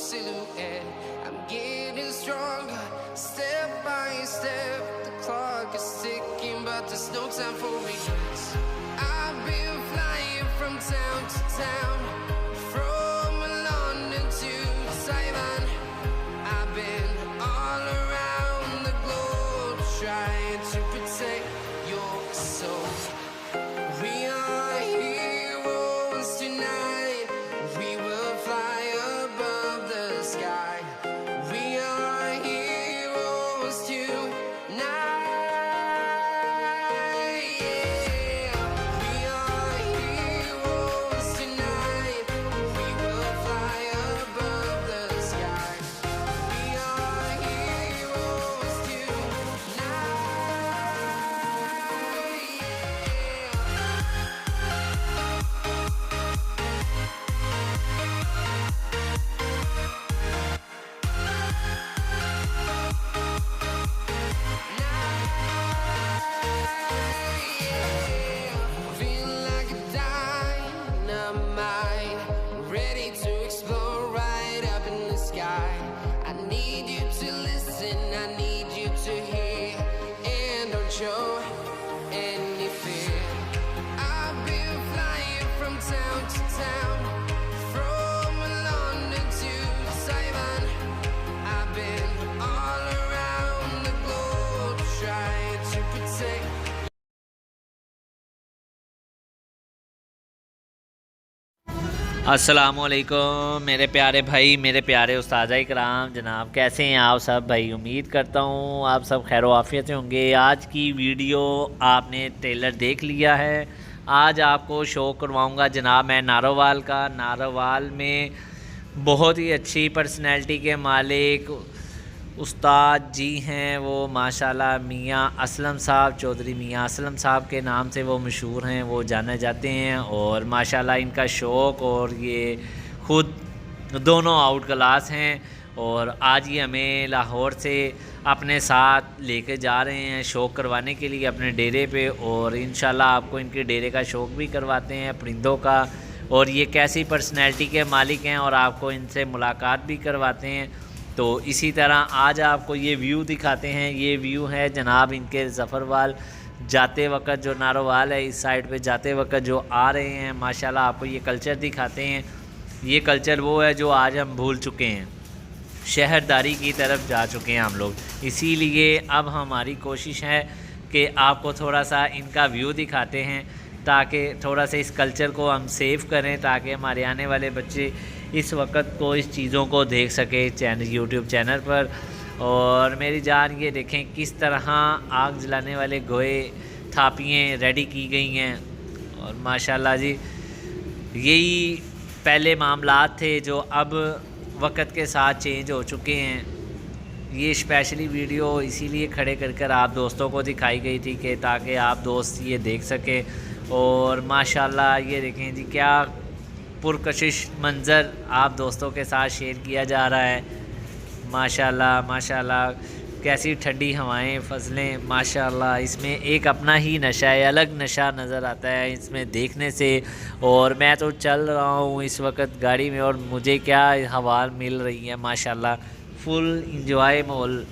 silhouette. I'm getting stronger, step by step. The clock is ticking, but there's no time for regrets. I've been flying from town to town, from London to Taiwan. I've been all around the globe trying to protect your soul. We are heroes tonight. We will fly above the sky. We are heroes tonight. Yeah. We are heroes tonight. We will fly above the sky. We are heroes tonight. Feel like a dynamite, ready to explode right up in the sky. I need you to listen, I need you to hear, and don't show any fear. I've been flying from town to town, from London to Taiwan. I've been all around the globe trying to protect. अस्सलामुअलैकुम मेरे प्यारे भाई, मेरे प्यारे उस्ताद इकराम जनाब, कैसे हैं आप सब भाई। उम्मीद करता हूँ आप सब खैर आफियत से होंगे। आज की वीडियो आपने ट्रेलर देख लिया है। आज आपको शो करवाऊँगा जनाब मैं नारोवाल का। नारोवाल में बहुत ही अच्छी पर्सनैलिटी के मालिक उस्ताद जी हैं वो माशाल्लाह, मियाँ असलम साहब, चौधरी मियाँ असलम साहब के नाम से वो मशहूर हैं, वो जाने जाते हैं। और माशाल्लाह इनका शौक़ और ये ख़ुद दोनों आउट क्लास हैं। और आज ये हमें लाहौर से अपने साथ लेके जा रहे हैं शौक़ करवाने के लिए अपने डेरे पे। और इंशाल्लाह आपको इनके डेरे का शौक़ भी करवाते हैं, परिंदों का, और ये कैसी पर्सनैलिटी के मालिक हैं, और आपको इनसे मुलाकात भी करवाते हैं। तो इसी तरह आज आपको ये व्यू दिखाते हैं। ये व्यू है जनाब इनके ज़फ़रवाल जाते वक्त, जो नारोवाल है इस साइड पे जाते वक्त जो आ रहे हैं। माशाल्लाह आपको ये कल्चर दिखाते हैं। ये कल्चर वो है जो आज हम भूल चुके हैं, शहरदारी की तरफ जा चुके हैं हम लोग। इसीलिए अब हमारी कोशिश है कि आपको थोड़ा सा इनका व्यू दिखाते हैं, ताकि थोड़ा सा इस कल्चर को हम सेव करें, ताकि हमारे आने वाले बच्चे इस वक्त को इस चीज़ों को देख सके यूट्यूब चैनल पर। और मेरी जान ये देखें किस तरह आग जलाने वाले गोए थापियाँ रेडी की गई हैं। और माशाल्लाह जी यही पहले मामलात थे जो अब वक्त के साथ चेंज हो चुके हैं। ये स्पेशली वीडियो इसीलिए खड़े कर आप दोस्तों को दिखाई गई थी कि ताकि आप दोस्त ये देख सकें। और माशाल्लाह ये देखें जी क्या पुरकशिश मंज़र आप दोस्तों के साथ शेयर किया जा रहा है। माशाल्लाह माशाल्लाह कैसी ठंडी हवाएं, फसलें, माशाल्लाह इसमें एक अपना ही नशा है, अलग नशा नज़र आता है इसमें देखने से। और मैं तो चल रहा हूँ इस वक्त गाड़ी में और मुझे क्या हवा मिल रही है माशाल्लाह, फुल इंजॉय माहौल।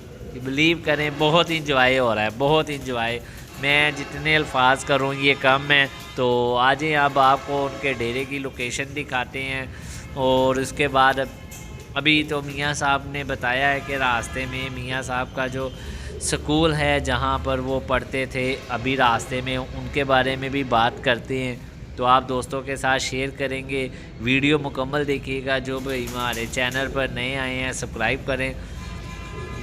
बिलीव करें बहुत इंजॉय हो रहा है, बहुत इंजॉय। मैं जितने अल्फाज करूँ ये कम है। तो आज अब आपको उनके डेरे की लोकेशन दिखाते हैं। और उसके बाद अभी तो मियाँ साहब ने बताया है कि रास्ते में मियाँ साहब का जो स्कूल है जहाँ पर वो पढ़ते थे, अभी रास्ते में उनके बारे में भी बात करते हैं। तो आप दोस्तों के साथ शेयर करेंगे। वीडियो मुकम्मल देखिएगा। जो भी हमारे चैनल पर नए आए हैं सब्सक्राइब करें।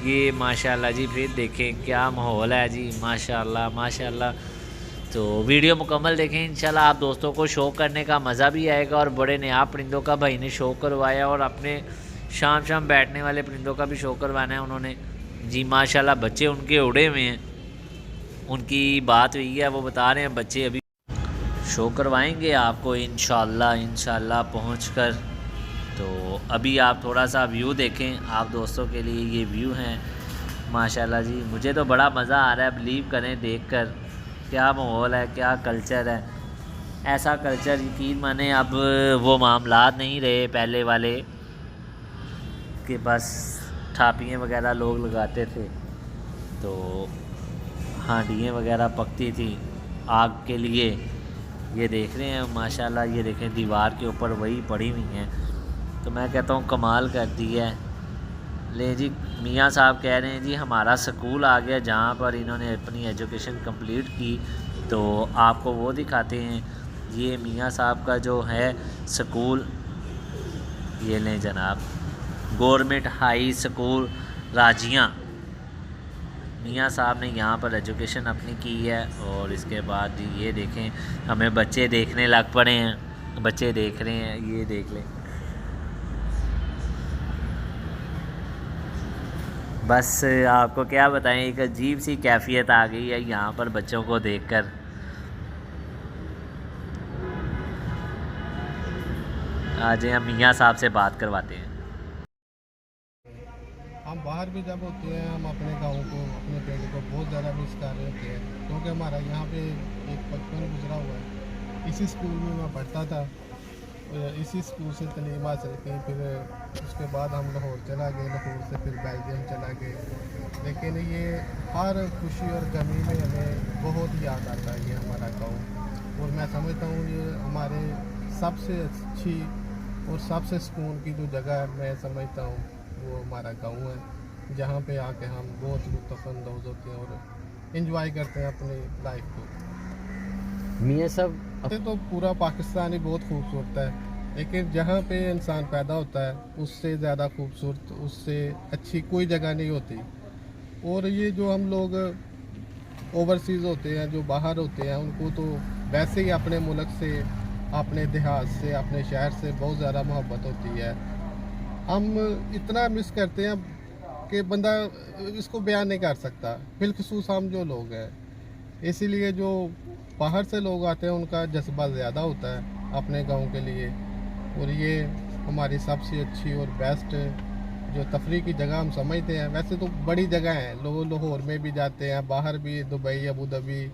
ये माशाल्लाह जी फिर देखें क्या माहौल है जी, माशाल्लाह माशाल्लाह। तो वीडियो मुकम्मल देखें, इंशाल्लाह आप दोस्तों को शो करने का मज़ा भी आएगा। और बड़े नया परिंदों का भाई ने शो करवाया और अपने शाम शाम बैठने वाले परिंदों का भी शो करवाना है उन्होंने जी। माशाल्लाह बच्चे उनके उड़े हुए हैं, उनकी बात हुई है, वो बता रहे हैं बच्चे अभी शो करवाएंगे आपको इंशाल्लाह पहुंचकर। तो अभी आप थोड़ा सा व्यू देखें, आप दोस्तों के लिए ये व्यू हैं माशाल्लाह जी। मुझे तो बड़ा मज़ा आ रहा है, बिलीव करें देखकर क्या माहौल है, क्या कल्चर है। ऐसा कल्चर यकीन माने अब वो मामलात नहीं रहे पहले वाले। के बस ठापियाँ वगैरह लोग लगाते थे, तो हांडियाँ वगैरह पकती थी आग के लिए। ये देख रहे हैं माशाल्लाह, ये देखें दीवार के ऊपर वही पड़ी हुई हैं। तो मैं कहता हूँ कमाल कर दी है। ले जी, मियाँ साहब कह रहे हैं जी हमारा स्कूल आ गया जहाँ पर इन्होंने अपनी एजुकेशन कंप्लीट की, तो आपको वो दिखाते हैं। ये मियाँ साहब का जो है स्कूल, ये लें जनाब, गवर्नमेंट हाई स्कूल राजियाँ। मियाँ साहब ने यहाँ पर एजुकेशन अपनी की है। और इसके बाद ये देखें, हमें बच्चे देखने लग पड़े हैं, बच्चे देख रहे हैं, ये देख लें। बस आपको क्या बताएं, एक अजीब सी कैफियत आ गई है यहाँ पर बच्चों को देखकर। आज हम मियाँ साहब से बात करवाते हैं। हम बाहर भी जब होते हैं, हम अपने गाँव को, अपने पेड़ को बहुत ज़्यादा मिस कर रहे होते हैं, क्योंकि हमारा यहाँ पे एक बचपन गुजरा हुआ है। इसी स्कूल में मैं पढ़ता था, इसी स्कूल से तलीम हासिल की। फिर उसके बाद हम लाहौर चला गए, लाहौर से फिर बेल्जियम चला गए। लेकिन ये हर खुशी और गमी में हमें बहुत याद आता है ये हमारा गाँव। और मैं समझता हूँ ये हमारे सबसे अच्छी और सबसे सुकून की जो जगह है, मैं समझता हूँ वो हमारा गांव है, जहाँ पे आके हम बहुत लुत्फ़अंदोज़ होते हैं और इन्जॉय करते हैं अपनी लाइफ को। मियाँ साहब, तो पूरा पाकिस्तान ही बहुत खूबसूरत है, लेकिन जहाँ पे इंसान पैदा होता है उससे ज़्यादा खूबसूरत, उससे अच्छी कोई जगह नहीं होती। और ये जो हम लोग ओवरसीज़ होते हैं, जो बाहर होते हैं, उनको तो वैसे ही अपने मुल्क से, अपने देहात से, अपने शहर से बहुत ज़्यादा मोहब्बत होती है। हम इतना मिस करते हैं कि बंदा इसको बयान नहीं कर सकता, बिलखसूस हम जो लोग हैं। इसीलिए जो बाहर से लोग आते हैं उनका जज्बा ज़्यादा होता है अपने गांव के लिए। और ये हमारी सबसे अच्छी और बेस्ट जो तफरीह की जगह हम समझते हैं। वैसे तो बड़ी जगह हैं, लोग लाहौर में भी जाते हैं, बाहर भी दुबई, अबू धाबी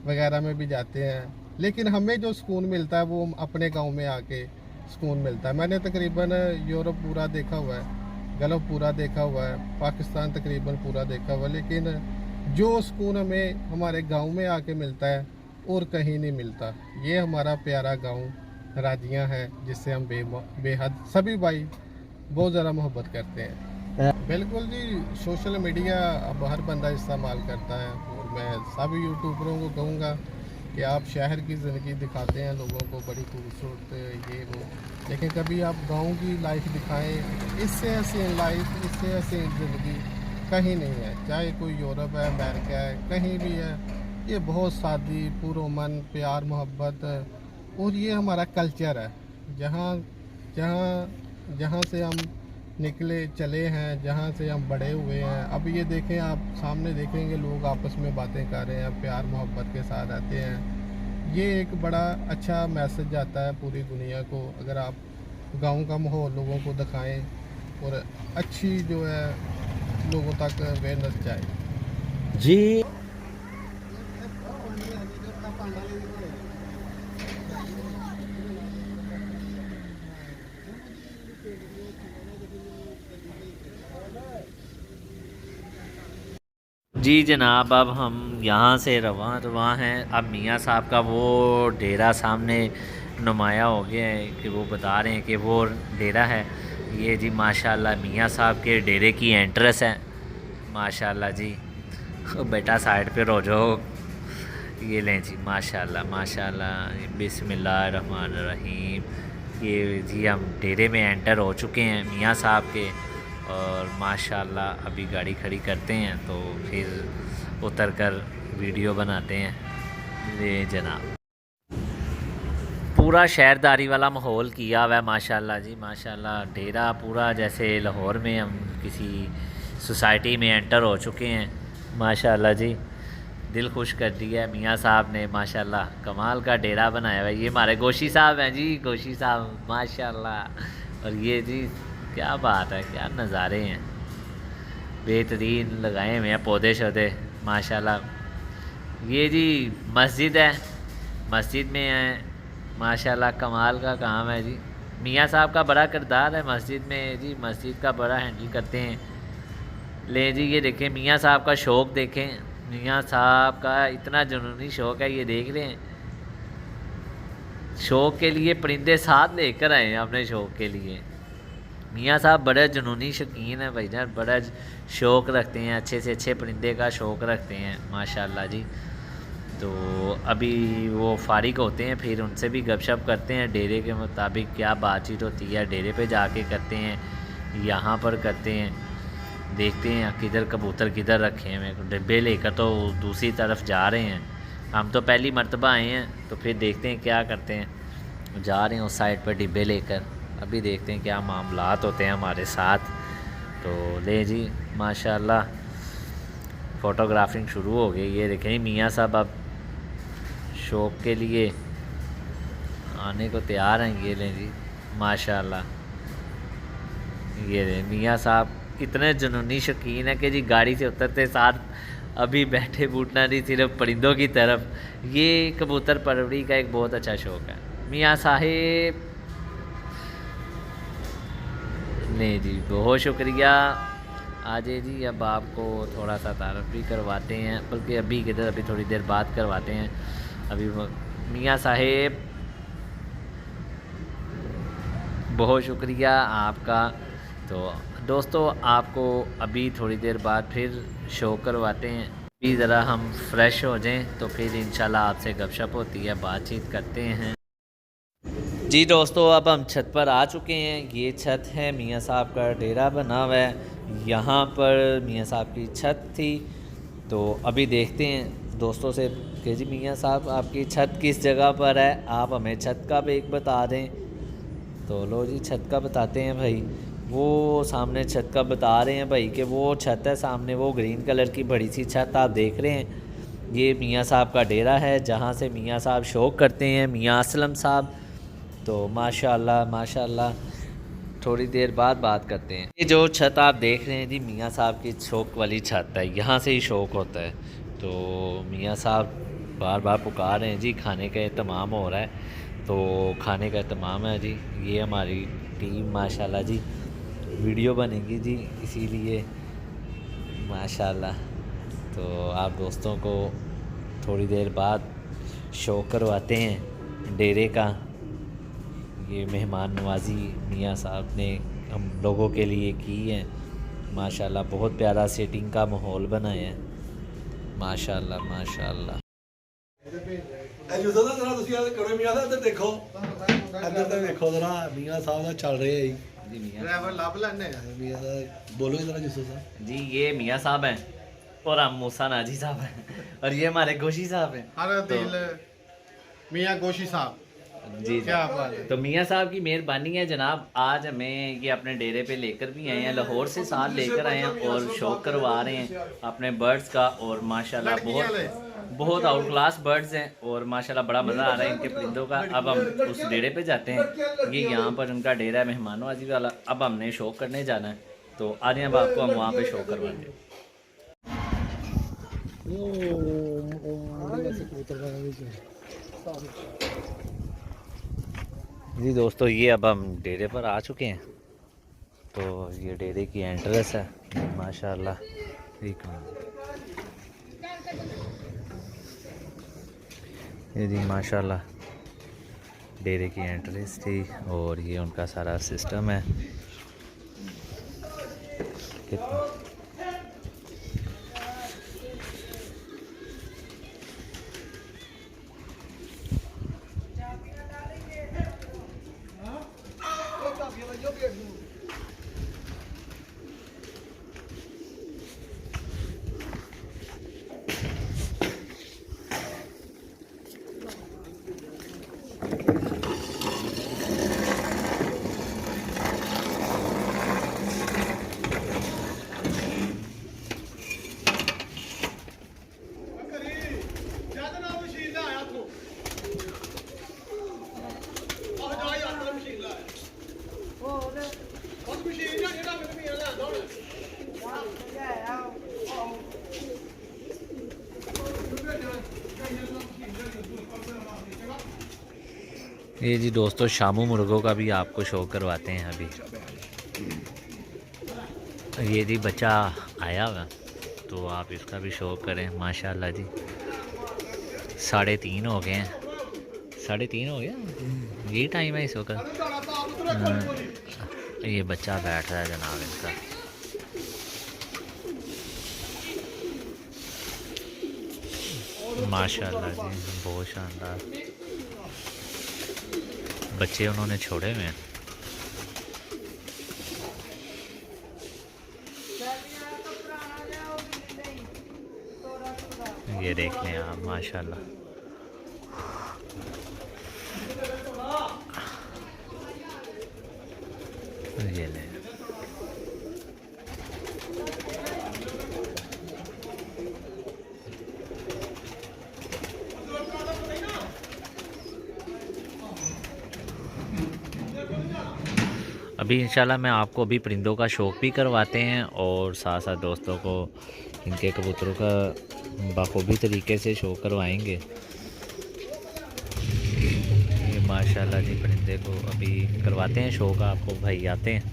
वगैरह में भी जाते हैं, लेकिन हमें जो सुकून मिलता है वो अपने गाँव में आके सुकून मिलता है। मैंने तकरीबन यूरोप पूरा देखा हुआ है, गल्फ़ पूरा देखा हुआ है, पाकिस्तान तकरीबन पूरा देखा हुआ है, लेकिन जो सुकून हमें हमारे गांव में आके मिलता है और कहीं नहीं मिलता। ये हमारा प्यारा गांव राजियाँ है, जिससे हम बेहद सभी भाई बहुत ज़्यादा मोहब्बत करते हैं। बिल्कुल जी, सोशल मीडिया अब हर बंदा इस्तेमाल करता है, और मैं सभी यूट्यूबरों को कहूँगा कि आप शहर की ज़िंदगी दिखाते हैं लोगों को, बड़ी खूबसूरत ये वो, लेकिन कभी आप गांव की लाइफ दिखाएं। इससे हसीन लाइफ, इससे हसीन ज़िंदगी कहीं नहीं है, चाहे कोई यूरोप है, अमेरिका है, कहीं भी है। ये बहुत सादी, पुरअमन, प्यार, मोहब्बत, और ये हमारा कल्चर है। जहाँ जहाँ जहाँ से हम निकले चले हैं, जहाँ से हम बड़े हुए हैं। अब ये देखें, आप सामने देखेंगे लोग आपस में बातें कर रहे हैं, प्यार मोहब्बत के साथ रहते हैं। ये एक बड़ा अच्छा मैसेज जाता है पूरी दुनिया को, अगर आप गांव का माहौल लोगों को दिखाएं और अच्छी जो है लोगों तक अवेयरनेस जाए। जी जी जनाब, अब हम यहाँ से रवां हैं। अब मियाँ साहब का वो डेरा सामने नुमाया हो गया है कि वो बता रहे हैं कि वो डेरा है। ये जी माशाल्लाह मियाँ साहब के डेरे की एंट्रेंस है। माशाल्लाह जी, बेटा साइड पे रो जाओ। ये लें जी, माशाल्लाह माशाल्लाह, बिस्मिल्लाहिर्रहमानिर्रहीम। ये जी हम डेरे में एंटर हो चुके हैं मियाँ साहब के, और माशाल्लाह अभी गाड़ी खड़ी करते हैं तो फिर उतर कर वीडियो बनाते हैं। ये जनाब पूरा शहरदारी वाला माहौल किया हुआ है माशाल्लाह जी माशाल्लाह। डेरा पूरा जैसे लाहौर में हम किसी सोसाइटी में एंटर हो चुके हैं। माशाल्लाह जी, दिल खुश कर दिया है मियाँ साहब ने। माशाल्लाह कमाल का डेरा बनाया हुआ है। ये हमारे गोशी साहब हैं जी, गोशी साहब माशाल्लाह। और ये जी क्या बात है, क्या नज़ारे हैं, बेहतरीन लगाए हुए हैं पौधे शौधे माशाल्लाह। ये जी मस्जिद है, मस्जिद में है माशाल्लाह, कमाल का काम है जी। मियाँ साहब का बड़ा किरदार है मस्जिद में जी, मस्जिद का बड़ा हैंडल करते हैं। ले जी ये देखें मियाँ साहब का शौक़ देखें, मियाँ साहब का इतना जुनूनी शौक़ है, ये देख रहे हैं। शौक़ के लिए परिंदे साथ लेकर आए हैं अपने शौक़ के लिए। मियाँ साहब बड़े जुनूनी शौकीन है भाईजान, बड़ा शौक़ रखते हैं, अच्छे से अच्छे परिंदे का शौक़ रखते हैं माशाल्लाह जी। तो अभी वो फारिग होते हैं, फिर उनसे भी गपशप करते हैं, डेरे के मुताबिक क्या बातचीत होती है, डेरे पे जाके करते हैं, यहाँ पर करते हैं, देखते हैं किधर कबूतर किधर रखे हैं। डिब्बे लेकर तो दूसरी तरफ जा रहे हैं, हम तो पहली मर्तबा आए हैं, तो फिर देखते हैं क्या करते हैं। जा रहे हैं उस साइड पर डिब्बे लेकर, अभी देखते हैं क्या मामलात होते हैं हमारे साथ। तो ले जी माशाल्लाह फ़ोटोग्राफिंग शुरू हो गई। ये देखें मियाँ साहब अब शौक़ के लिए आने को तैयार हैं। ये लें जी माशाल्लाह, ये लें मियाँ साहब इतने जुनूनी शौकीन है कि जी गाड़ी से उतरते साथ अभी बैठे बूटना नहीं सिर्फ परिंदों की तरफ। ये कबूतर परवरी का एक बहुत अच्छा शौक़ है मियाँ साहिब। नहीं जी बहुत शुक्रिया। आज जी अब आपको थोड़ा सा तारफ़ भी करवाते हैं, बल्कि अभी किधर अभी थोड़ी देर बाद करवाते हैं। अभी मियाँ साहिब बहुत शुक्रिया आपका। तो दोस्तों आपको अभी थोड़ी देर बाद फिर शो करवाते हैं, अभी ज़रा हम फ्रेश हो जाएं तो फिर इंशाल्लाह आपसे गपशप होती है, बातचीत करते हैं। जी दोस्तों अब हम छत पर आ चुके हैं। ये छत है मियाँ साहब का डेरा बना हुआ है, यहाँ पर मियाँ साहब की छत थी। तो अभी देखते हैं दोस्तों से कि जी मियाँ साहब आपकी छत किस जगह पर है, आप हमें छत का भी एक बता दें। तो लो जी छत का बताते हैं भाई। वो सामने छत का बता रहे हैं भाई कि वो छत है सामने, वो ग्रीन कलर की बड़ी सी छत आप देख रहे हैं। ये मियाँ साहब का डेरा है जहाँ से मियाँ साहब शौक़ करते हैं, मियाँ असलम साहब। तो माशाल्लाह माशाल्लाह थोड़ी देर बाद बात करते हैं। ये जो छत आप देख रहे हैं जी मियाँ साहब की शौक़ वाली छत है, यहाँ से ही शौक़ होता है। तो मियाँ साहब बार बार पुकार रहे हैं जी, खाने का एहतमाम हो रहा है। तो खाने का एहतमाम है जी, ये हमारी टीम माशाल्लाह जी वीडियो बनेगी जी, इसीलिए माशाल्लाह। तो आप दोस्तों को थोड़ी देर बाद शो करवाते हैं डेरे का। ये मेहमान नवाजी मियाँ साहब ने हम लोगों के लिए की है माशाल्लाह। बहुत प्यारा सेटिंग का माहौल बनाया है माशाल्लाह माशाल्लाह। देखो जरा मियाँ साहब चल रहे हैं ड्राइवर लब लेने बोलो जरा जिसो साहब जी। ये मियाँ साहब हैं और हम मूसा नाजी साहब हैं और ये हमारे गोशी साहब हैं। हर दिल मियाँ गोशी साहब जी क्या बात है। तो मियाँ साहब की मेहरबानी है जनाब, आज हमें ये अपने डेरे पे लेकर भी आए हैं, लाहौर से साथ लेकर आए हैं और शौक़ करवा रहे हैं अपने बर्ड्स का। और माशाल्लाह बहुत आउट क्लास बर्ड्स हैं और माशाल्लाह बड़ा मज़ा आ रहा है इनके परिंदों का। अब हम उस डेरे पे जाते हैं, ये यहाँ पर उनका डेरा है मेहमानों आजी वाला। अब हमने शौक़ करने जाना है, तो आ रहे हैं अब आपको हम वहाँ पे शौक़ करवाएंगे। जी दोस्तों ये अब हम डेरे पर आ चुके हैं। तो ये डेरे की एंट्रेंस है माशाल्लाह। एक ये जी माशाल्लाह डेरे की एंट्रेंस थी और ये उनका सारा सिस्टम है। कितना ये जी दोस्तों शामू मुर्गों का भी आपको शो करवाते हैं अभी। ये जी बच्चा आया हुआ तो आप इसका भी शो करें। माशाल्लाह जी 3:30 हो गए हैं। 3:30 हो गया, यही टाइम है इस वक्त। ये बच्चा बैठ रहा है जनाब इनका। माशाल्लाह जी बहुत शानदार बच्चे उन्होंने छोड़े हुए हैं। ये देख लें आप माशाल्लाह। ये लें अभी इंशाल्लाह मैं आपको अभी परिंदों का शौक़ भी करवाते हैं और साथ साथ दोस्तों को इनके कबूतरों का बखूबी तरीके से शो करवाएंगे। ये माशाल्लाह जी परिंदे को अभी करवाते हैं शो का, आपको भाई आते हैं।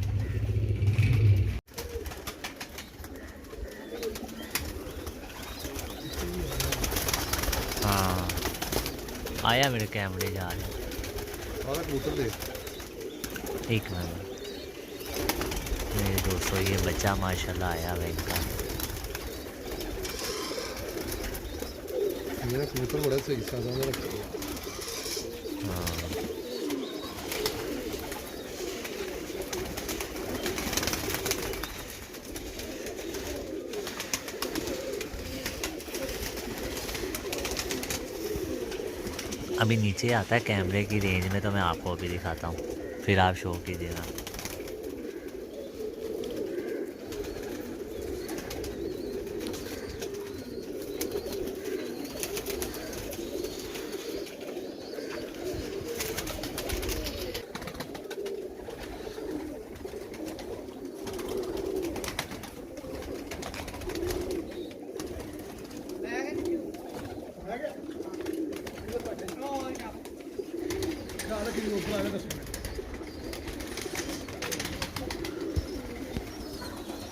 हाँ आया मेरे कैमरे जा रहे एक मिनट। मेरे दोस्तों ये बच्चा माशाल्लाह आया हुआ इनका। मेरा कबूतर बड़ा सही सादा में रखा है। हाँ अभी नीचे आता है कैमरे की रेंज में तो मैं आपको अभी दिखाता हूँ, फिर आप शो कीजिएगा।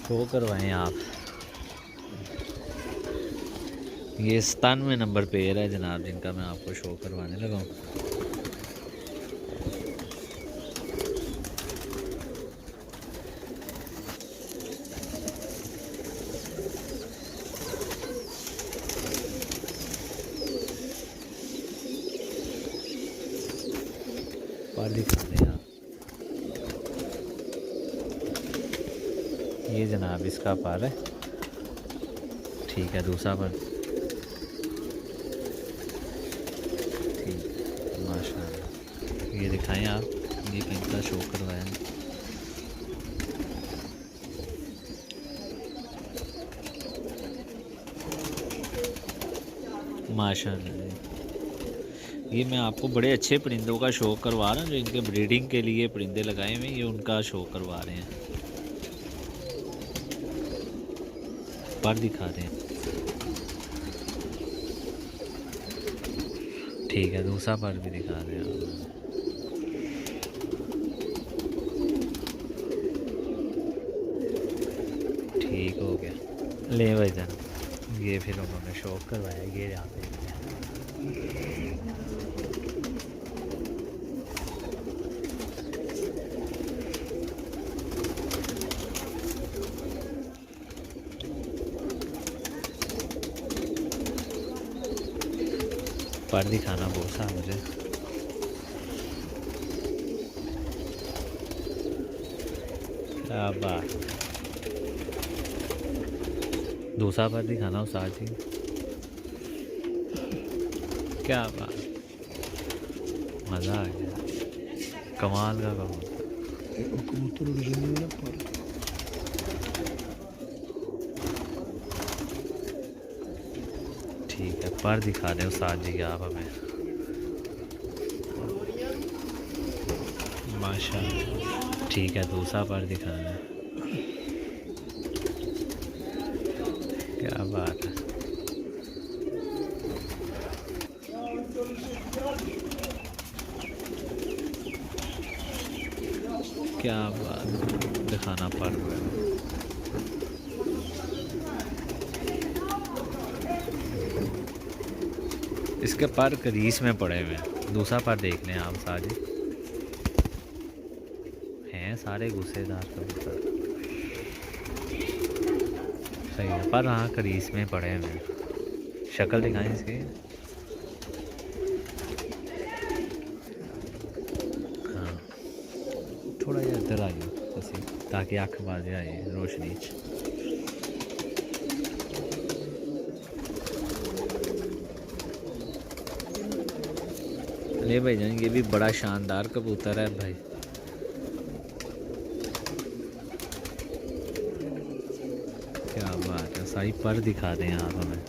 शो करवाएं आप। ये 97 नंबर पेयर है जनाब जिनका मैं आपको शो करवाने लगा हूँ। पर दिखा दें आप। ये जनाब इसका पर है, ठीक है दूसरा पर ठीक माशाल्लाह। ये दिखाएं आप, ये किनका शो करवाया माशाल्लाह। ये मैं आपको बड़े अच्छे परिंदों का शो करवा रहा हूँ जो इनके ब्रीडिंग के लिए परिंदे लगाए हुए हैं, ये उनका शो करवा रहे हैं। पर दिखा दें ठीक है, दूसरा पर भी दिखा दें आप। ठीक हो गया ले भाईजान। ये फिर उन्होंने शो करवाया, ये यहाँ पे पर दिखाना बहुत सा मुझे। क्या बात, दूसरा पर दिखाना हो साथ ही। क्या बात, मज़ा आ गया, कमाल का कबूतर। ठीक है पर दिखा दें उस्ताद जी आप हमें। माशाल्लाह ठीक है, दूसरा पर दिखा दें। क्या बात है, क्या बात, दिखाना पड़ रहा है। इसके पर क्रीज में पड़े हुए हैं। दूसरा पर देख लें आप सारे हैं, सारे गुस्सेदार कबूतर सही है, पर हाँ क्रीज में पड़े हुए हैं। शक्ल दिखाएं इसकी। हाँ थोड़ा ये इधर आइए बस, ताकि आँख बाजे आए रोशनी। ले भाई जान, ये भी बड़ा शानदार कबूतर है भाई। क्या बात है, सारी पर दिखा दें आप हमें।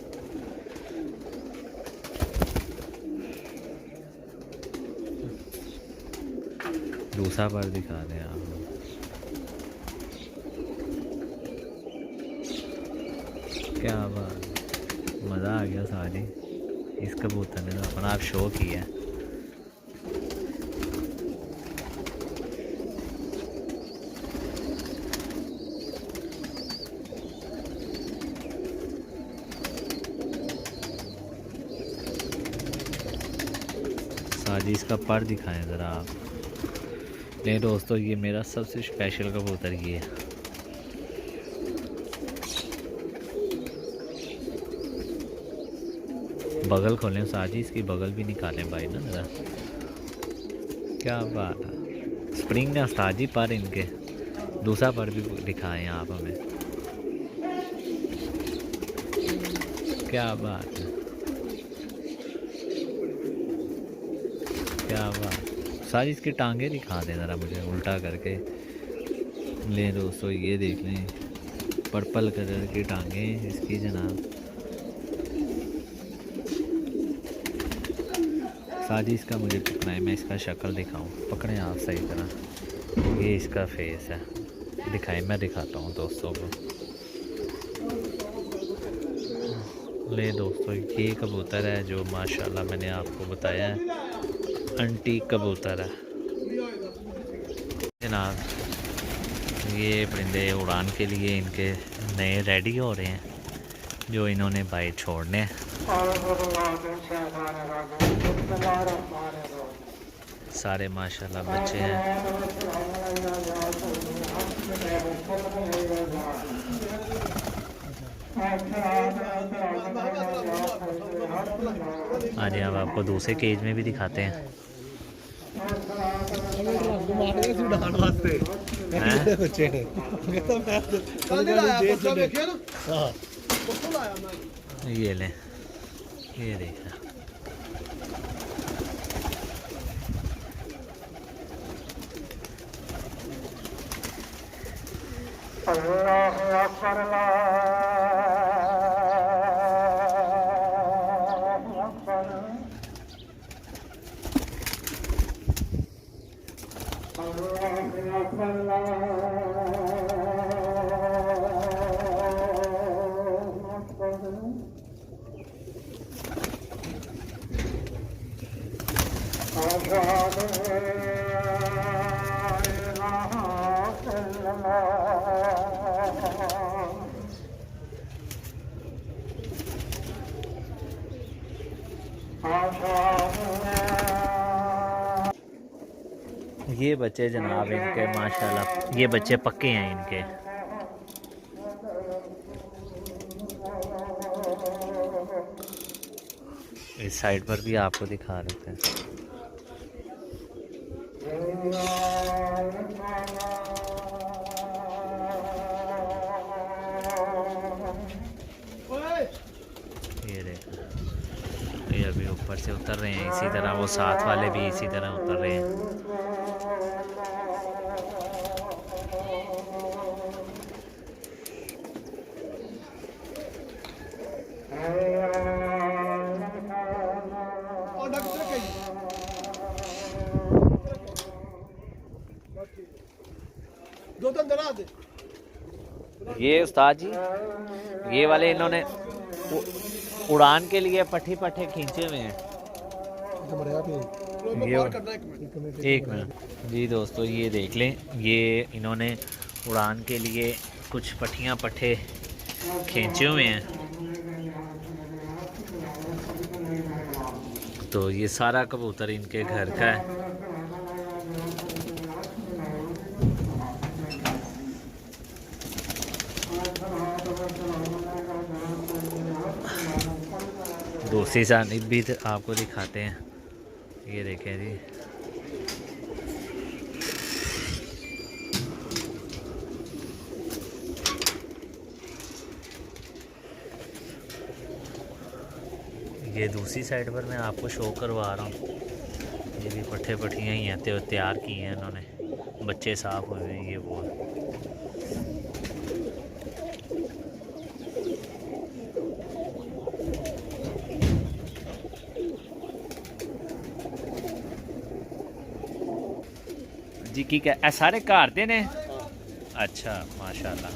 दूसरा पर दिखा दें आप हमें। क्या बात, मज़ा आ गया सारी। इस कबूतर ने तो अपना आप शो किया है। साजी इसका पर दिखाएं ज़रा आप। नहीं दोस्तों, ये मेरा सबसे स्पेशल कबूतर ये है। बगल खोलें साजी, इसकी बगल भी निकालें भाई ना ज़रा। क्या बात है, स्प्रिंग ने साजी पर इनके। दूसरा पर भी दिखाएं आप हमें। क्या बात है, क्या बात। सारी इसकी टांगे दिखा दें ज़रा मुझे उल्टा करके। ले दोस्तों ये देख लें, पर्पल कलर की टांगे इसकी जनाब। साजी इसका मुझे पकड़ाएं, मैं इसका शक्ल दिखाऊं। पकड़ें आप सही तरह, ये इसका फेस है। दिखाएं, मैं दिखाता हूं दोस्तों को। ले दोस्तों ये कबूतर है जो माशाल्लाह मैंने आपको बताया है अंटी कबूतर है जनाब। ये परिंदे उड़ान के लिए इनके नए रेडी हो रहे हैं, जो इन्होंने भाई छोड़ने हैं। सारे माशाल्लाह बच्चे हैं। आज अब आपको दूसरे केज में भी दिखाते हैं। ये लें, ये देखना। ये बच्चे जनाब इनके माशाल्लाह, ये बच्चे पक्के हैं इनके। इस साइड पर भी आपको दिखा देते हैं। ये देखो, ये अभी ऊपर से उतर रहे हैं, इसी तरह वो साथ वाले भी इसी तरह उतर रहे हैं। ये उस्ताद जी, ये वाले इन्होंने उड़ान के लिए पट्टे खींचे हुए हैं। एक मिनट जी दोस्तों, ये देख लें, ये इन्होंने उड़ान के लिए कुछ पट्टियाँ पट्टे खींचे हुए हैं। तो ये सारा कबूतर इनके घर का है। दूसरी जानिब भी आपको दिखाते हैं, ये देखें जी। ये दूसरी साइड पर मैं आपको शो करवा रहा हूँ। ये भी पट्टे पट्टियाँ ही हैं, तैयार की हैं इन्होंने, बच्चे साफ हुए हैं। ये वो जी की क्या सारे घर दे ने? अच्छा माशाल्लाह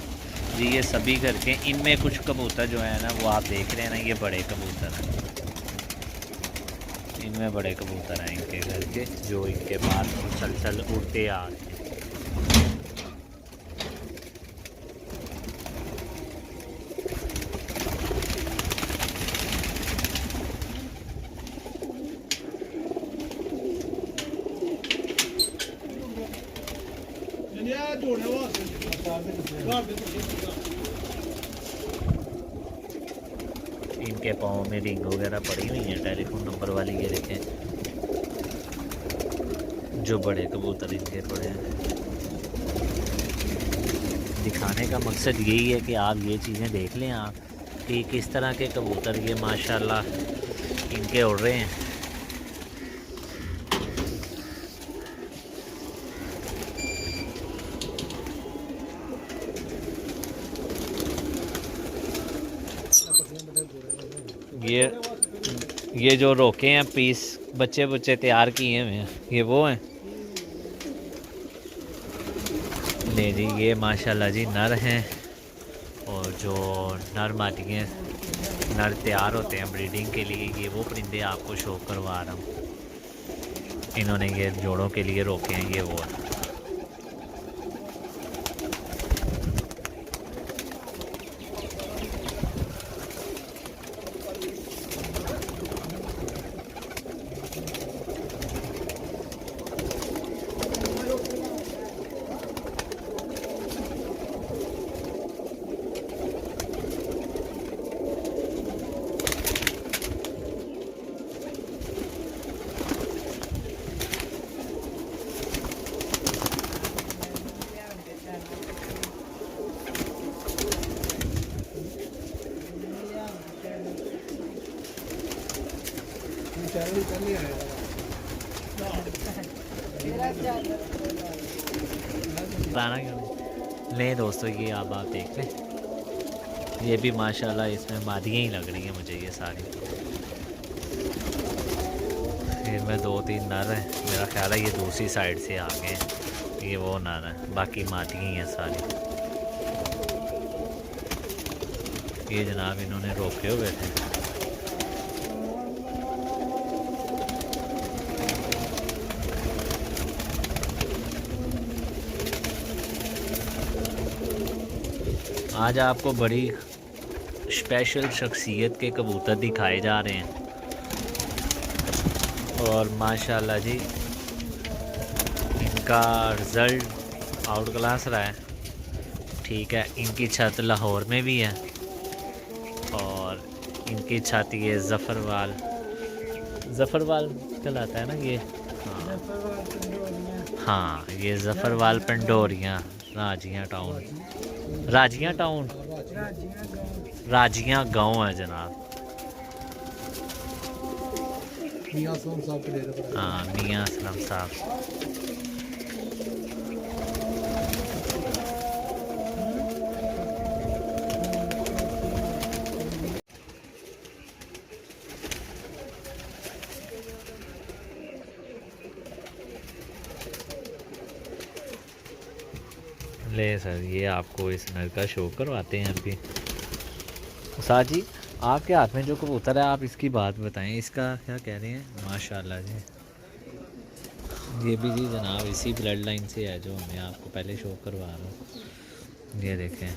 जी। ये सभी घर के, इनमें कुछ कबूतर जो है ना वो आप देख रहे हैं ना, ये बड़े कबूतर हैं। इनमें बड़े कबूतर हैं इनके घर के, जो इनके पास मुसलसल उड़ते आ रहे हैं। इनके पाँव में रिंग वगैरह पड़ी हुई है टेलीफोन नंबर वाली, ये देखें जो बड़े कबूतर इनके पड़े हैं। दिखाने का मकसद यही है कि आप ये चीज़ें देख लें आप कि किस तरह के कबूतर ये माशाल्लाह इनके उड़ रहे हैं। ये जो रोके हैं पीस बच्चे बच्चे तैयार किए हुए हैं, ये वो हैं। ले जी, ये माशाल्लाह जी नर हैं, और जो नर मादियाँ नर तैयार होते हैं ब्रीडिंग के लिए, ये वो परिंदे आपको शो करवा रहा हूँ। इन्होंने ये जोड़ों के लिए रोके हैं, ये वो है। ले दोस्तों, ये आप देख लें, ये भी माशाल्लाह इसमें मादियाँ ही लग रही हैं मुझे ये सारी। इनमें 2-3 नर हैं, मेरा ख्याल है ये दूसरी साइड से आ गए हैं, ये वो नर है, बाकी मादियाँ ही हैं सारी। ये जनाब इन्होंने रोके हुए थे। आज आपको बड़ी स्पेशल शख्सियत के कबूतर दिखाए जा रहे हैं, और माशाल्लाह जी इनका रिज़ल्ट आउट क्लास रहा है। ठीक है, इनकी छत लाहौर में भी है, और इनकी छत ये ज़फ़रवाल कहलाता है ना ये। हाँ, ये ज़फ़रवाल पंडोरियाँ राजियाँ गांव है जनाब। हाँ, मियाँ असलम साहब। ले सर, ये आपको इस नर का शो करवाते हैं अभी। उस्ताद जी, आपके हाथ में जो कबूतर है, आप इसकी बात बताएं, इसका क्या कह रहे हैं? माशाल्लाह जी, ये भी जी जनाब इसी ब्लड लाइन से है जो मैं आपको पहले शो करवा रहा हूँ। ये देखें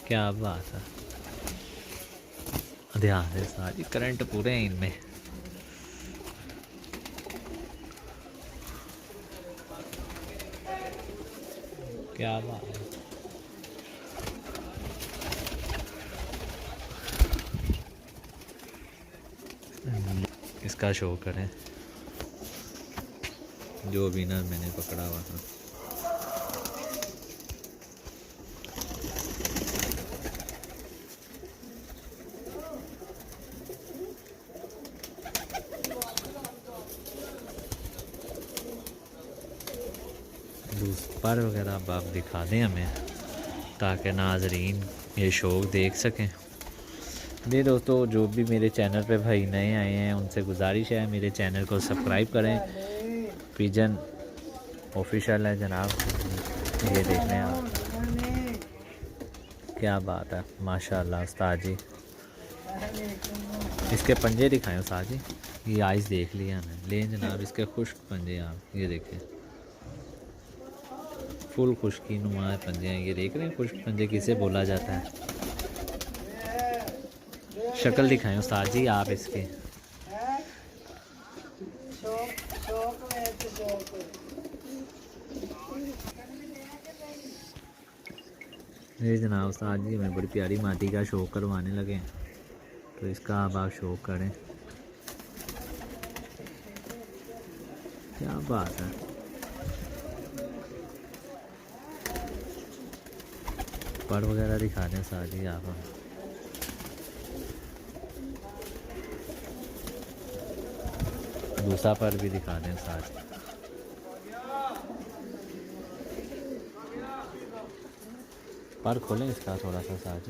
क्या बात है, ध्यान से सारी करंट पूरे हैं इनमें। क्या बात है, इसका शो करें जो भी ना मैंने पकड़ा हुआ था। पर वगैरह अब आप दिखा दें हमें ताकि नाजरीन ये शौक देख सकें। जी दोस्तों, जो भी मेरे चैनल पे भाई नए आए हैं उनसे गुजारिश है मेरे चैनल को सब्सक्राइब करें। पिजन ऑफिशियल है जनाब, ये देख लें आप। क्या बात है माशाल्लाह उस्ताद जी। इसके पंजे दिखाएं उस्ताद जी। ये आइस देख लिया मैंने, ले जनाब इसके खुश्क पंजे आप ये देखें, फुल खुश्की नुमा पंजे हैं। ये देख रहे हैं खुश्क पंजे किसे बोला जाता है। शक्ल दिखाएं उस्ताद जी आप इसके। ये जनाब उस्ताद जी हमें बड़ी प्यारी माटी का शौक करवाने लगे, तो इसका अब आप शौक करें। क्या बात है, पर वगैरह दिखा दें उस्ताद जी आप। दूसरा पर भी दिखा दें साथ। पर खोलें इसका थोड़ा सा साथ।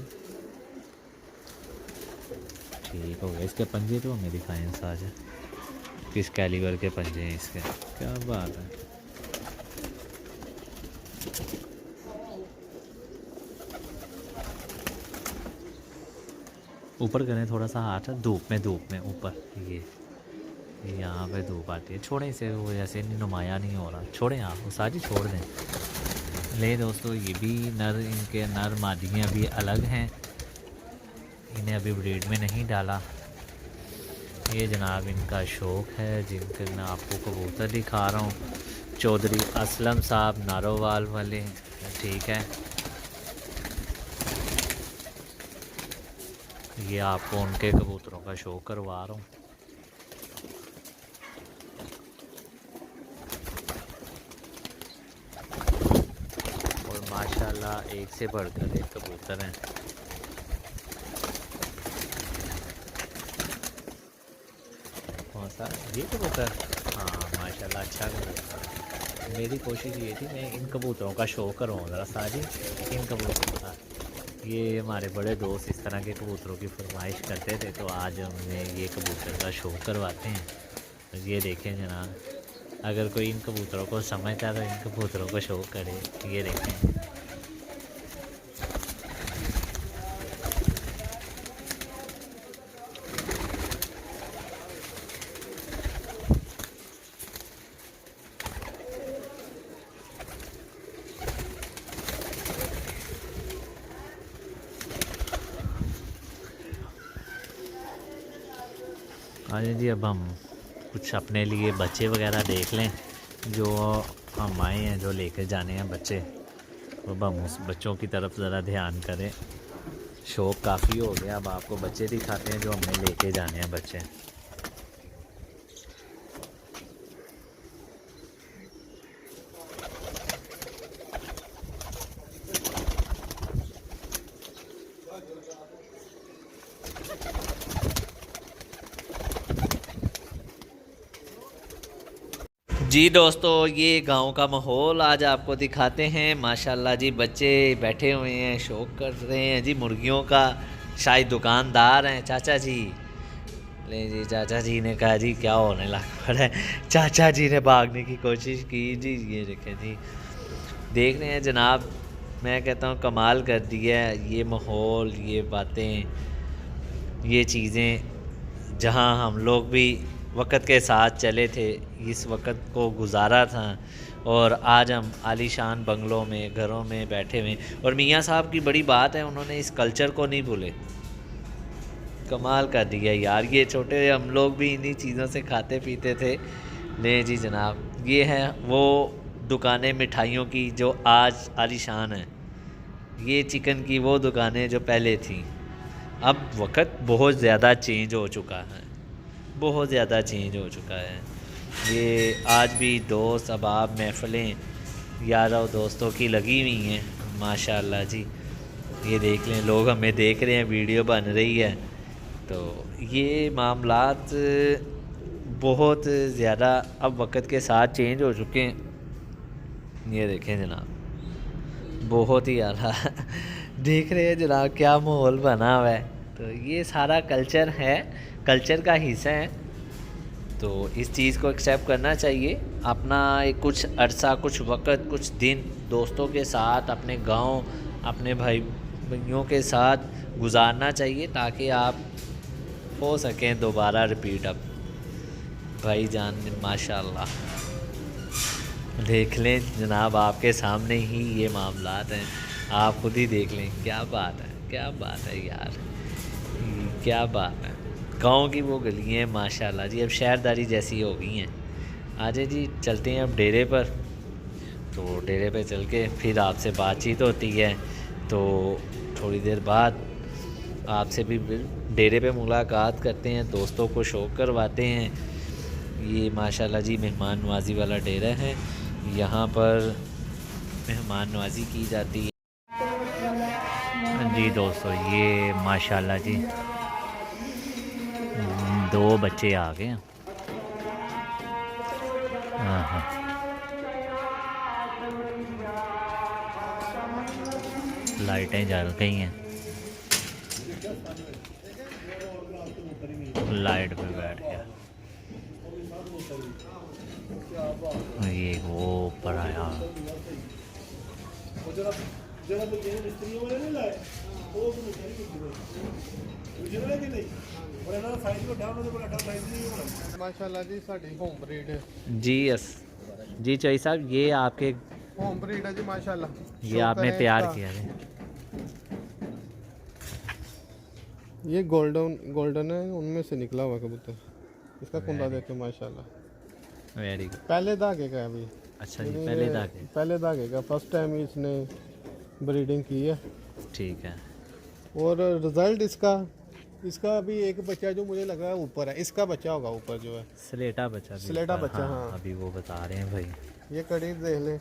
ठीक हो गया। इसके पंजे तो हमें दिखाएं साथ, किस कैलिबर के पंजे हैं इसके। क्या बात है, ऊपर करें थोड़ा सा हाथ, धूप में ऊपर। ये यहाँ पे धूप आती है, छोड़ें इसे, वो जैसे नहीं नुमाया नहीं हो रहा। छोड़ें आप वो सारी छोड़ दें। ले दोस्तों, ये भी नर, इनके नर मादियाँ भी अलग हैं, इन्हें अभी ब्रीड में नहीं डाला। ये जनाब इनका शौक़ है जिनके मैं आपको कबूतर दिखा रहा हूँ। चौधरी असलम साहब नारोवाल वाले, ठीक है। ये आपको उनके कबूतरों का शौक़ करवा रहा हूँ। माशाल्लाह एक से बढ़कर एक कबूतर हैं। कौन सा ये कबूतर? हाँ माशाल्लाह अच्छा कबूतर। मेरी कोशिश ये थी मैं इन कबूतरों का शो करवाऊँ ज़रा साजी। इन कबूतरों का ये हमारे बड़े दोस्त इस तरह के कबूतरों की फरमाइश करते थे, तो आज हमें ये कबूतर का शो करवाते हैं। ये देखें जनाब, अगर कोई इन कबूतरों को समझता है तो इन कबूतरों को शो करे। ये देखें, आइए जी अब हम कुछ अपने लिए बच्चे वगैरह देख लें जो हम आए हैं, जो लेकर जाने हैं बच्चे। तो अब हम उस बच्चों की तरफ ज़रा ध्यान करें। शौक़ काफ़ी हो गया, अब आपको बच्चे दिखाते हैं जो हमने लेके जाने हैं बच्चे। जी दोस्तों, ये गांव का माहौल आज आपको दिखाते हैं। माशाल्लाह जी बच्चे बैठे हुए हैं, शौक़ कर रहे हैं जी मुर्गियों का। शायद दुकानदार हैं चाचा जी। ले जी, चाचा जी ने कहा जी क्या होने लगा पड़ा है। चाचा जी ने भागने की कोशिश की जी। ये देखें जी, देख रहे हैं जनाब, मैं कहता हूँ कमाल कर दिया है ये माहौल, ये बातें, ये चीज़ें जहाँ हम लोग भी वक्त के साथ चले थे, इस वक्त को गुजारा था, और आज हम आलीशान बंगलों में, घरों में बैठे हुए। और मियाँ साहब की बड़ी बात है, उन्होंने इस कल्चर को नहीं भूले। कमाल कर दिया यार, ये छोटे हम लोग भी इन्हीं चीज़ों से खाते पीते थे। ले जी जनाब, ये है वो दुकानें मिठाइयों की जो आज आलीशान है। ये चिकन की वो दुकानें जो पहले थी। अब वक्त बहुत ज़्यादा चेंज हो चुका है, बहुत ज़्यादा चेंज हो चुका है। ये आज भी दोस्त अहबाब महफ़िलें यारों दोस्तों की लगी हुई हैं माशाल्लाह जी। ये देख लें, लोग हमें देख रहे हैं, वीडियो बन रही है। तो ये मामलात बहुत ज़्यादा अब वक्त के साथ चेंज हो चुके हैं। ये देखें जनाब, बहुत ही आला देख रहे हैं जनाब क्या माहौल बना हुआ है। तो ये सारा कल्चर है, कल्चर का हिस्सा है। तो इस चीज़ को एक्सेप्ट करना चाहिए। अपना एक कुछ अरसा, कुछ वक्त, कुछ दिन दोस्तों के साथ, अपने गांव, अपने भाइयों के साथ गुजारना चाहिए, ताकि आप हो सकें दोबारा रिपीट। अब भाईजान माशाल्लाह देख लें जनाब, आपके सामने ही ये मामलात हैं, आप खुद ही देख लें। क्या बात है, क्या बात है यार, क्या बात है। गांव की वो गलियाँ हैं माशाल्लाह जी, अब शहरदारी जैसी हो गई हैं। आजे जी चलते हैं अब डेरे पर। तो डेरे पे चल के फिर आपसे बातचीत होती है। तो थोड़ी देर बाद आपसे भी डेरे पे मुलाकात करते हैं, दोस्तों को शो करवाते हैं। ये माशाल्लाह जी मेहमान नवाजी वाला डेरा है, यहाँ पर मेहमान नवाजी की जाती है जी। दोस्तों ये माशाल्लाह जी 2 बच्चे आ गए हैं। हाँ, लाइटें जल गई हैं, लाइट पे बैठ गया। ये वो ऊपर आया। माशाल्लाह जी साड़ी होम ब्रीड है जी यस जी चौई साहब, ये आपके होम ब्रीड है जी माशाल्लाह। ये आपने तैयार किया है? ये गोल्डन है, उनमें से निकला हुआ कबूतर। इसका कुंडा देखे माशाल्लाह, वेरी गुड। पहले धागे का है अभी। अच्छा जी, पहले धागे का फर्स्ट टाइम इसने ब्रीडिंग की है। ठीक है। और रिजल्ट इसका अभी एक बच्चा जो मुझे लग रहा है ऊपर है, इसका बच्चा होगा ऊपर जो है स्लेटा बच्चा भी स्लेटा ऊपर, बच्चा, हाँ। अभी वो बता रहे हैं भाई। ये कड़ी देख लें,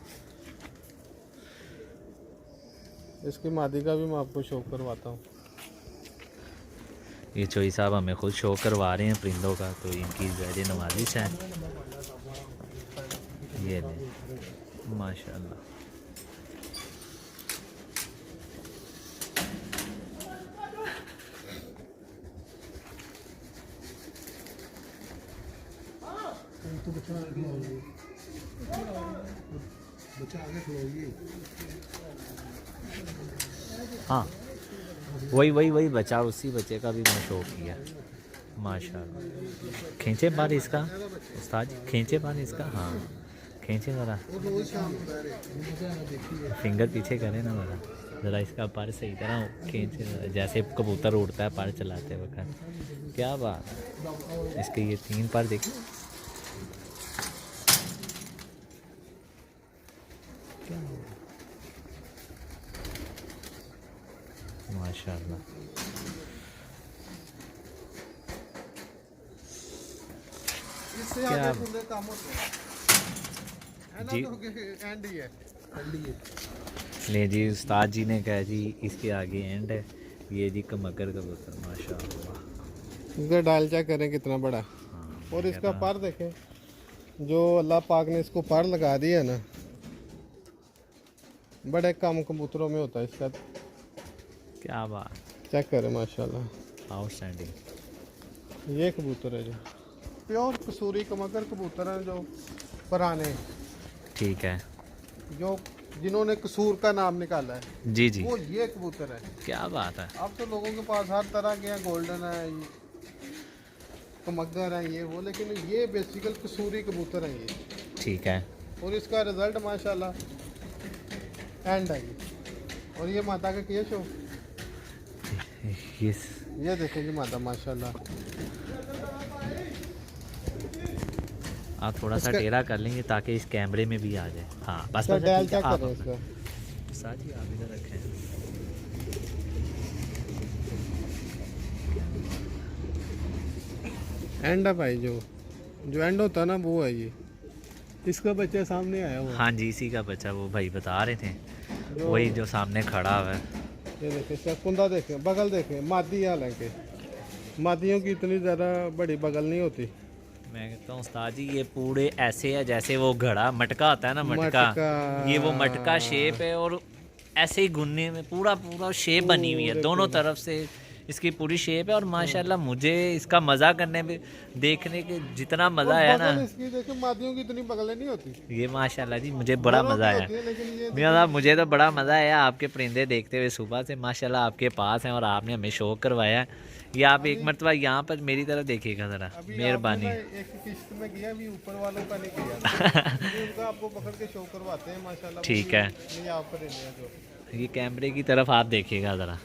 इसकी मादी का भी मैं आपको शो करवाता हूँ। ये चोई साहब हमें खुद शो करवा रहे हैं परिंदों का, तो इनकी ज़्यादा नवाजिश है। ये माशाल्लाह। हाँ वही बचा, उसी बच्चे का भी मैं शो किया माशाल्लाह। खींचे बार इसका उस्ताद जी, खींचे बार इसका, हाँ खींचे ज़रा, फिंगर पीछे करें ना ज़रा इसका पर सही तरह खींचे, जैसे कबूतर उड़ता है पर चलाते वक्त। क्या बात है, इसके ये 3 पर देखिए। माशाल्लाह। इससे क्या आगे खुले काम होते हैं ना, जी। तो एंड ही है। ले जी उस्ताद जी ने कहा जी इसके आगे एंड है। ये जी कमकर कबूतर माशाल्लाह। इसका डाल चेक करें कितना बड़ा, हाँ, और इसका पर देखें, जो अल्लाह पाक ने इसको पर लगा दिया ना, बड़े कम कबूतरों में होता है इसका। क्या बात, चेक करें माशाल्लाह, आउटस्टैंडिंग। ये कबूतर है जो प्योर कसूरी कमकर कबूतर हैं, जो पुराने, ठीक है, जो जिन्होंने कसूर का नाम निकाला है, जी जी। वो ये कबूतर है। क्या बात है, अब तो लोगों के पास हर तरह के हैं, गोल्डन है, कमगर हैं ये वो, लेकिन ये बेसिकल कसूरी कबूतर हैं ये। ठीक है। और इसका रिजल्ट माशाल्लाह एंड है ये। और ये माता का केश हो, ये देखें जी माता माशाल्लाह। आप थोड़ा सा टेढ़ा कर लेंगे ताकि इस कैमरे में भी आ जाए। हाँ बस इसका बस, डायल ठीक है, चेक आप करें इसका। साथ ही आप इधर रखें। एंड है भाई, जो एंड होता है ना वो है ये। इसका बच्चा सामने आया हुआ है। हाँ जी, इसी का बच्चा वो भाई बता रहे थे, वही जो सामने खड़ा हुआ है। ये देखें इसका कुंदा देखें, बगल देखें, मादी हालांकि मादियों की इतनी ज़्यादा बड़ी बगल नहीं होती। मैं कहता हूँ उस्ताद जी ये पूरे ऐसे है जैसे वो घड़ा मटका होता है ना, मटका। ये वो मटका शेप है और ऐसे ही गुन्ने में पूरा पूरा शेप बनी हुई है, दोनों तरफ से इसकी पूरी शेप है। और माशाल्लाह मुझे इसका मज़ा करने में, देखने के जितना मज़ा आया ना, इसकी देखो मादियों की इतनी बगलें नहीं होती। ये माशाल्लाह जी मुझे बड़ा मज़ा आया। लेकिन मियां साहब मुझे तो बड़ा मज़ा आया आपके परिंदे देखते हुए। सुबह से माशाल्लाह आपके पास हैं और आपने हमें शो करवाया है। ये आप एक मरतबा यहाँ पर मेरी तरफ देखिएगा ज़रा, मेहरबानी। एक किस्त में किया भी, ऊपर वालों का नहीं किया। उनका आपको पकड़ के शो करवाते हैं माशाल्लाह। ठीक है, ये आप पर जो ये कैमरे की तरफ आप देखिएगा ज़रा।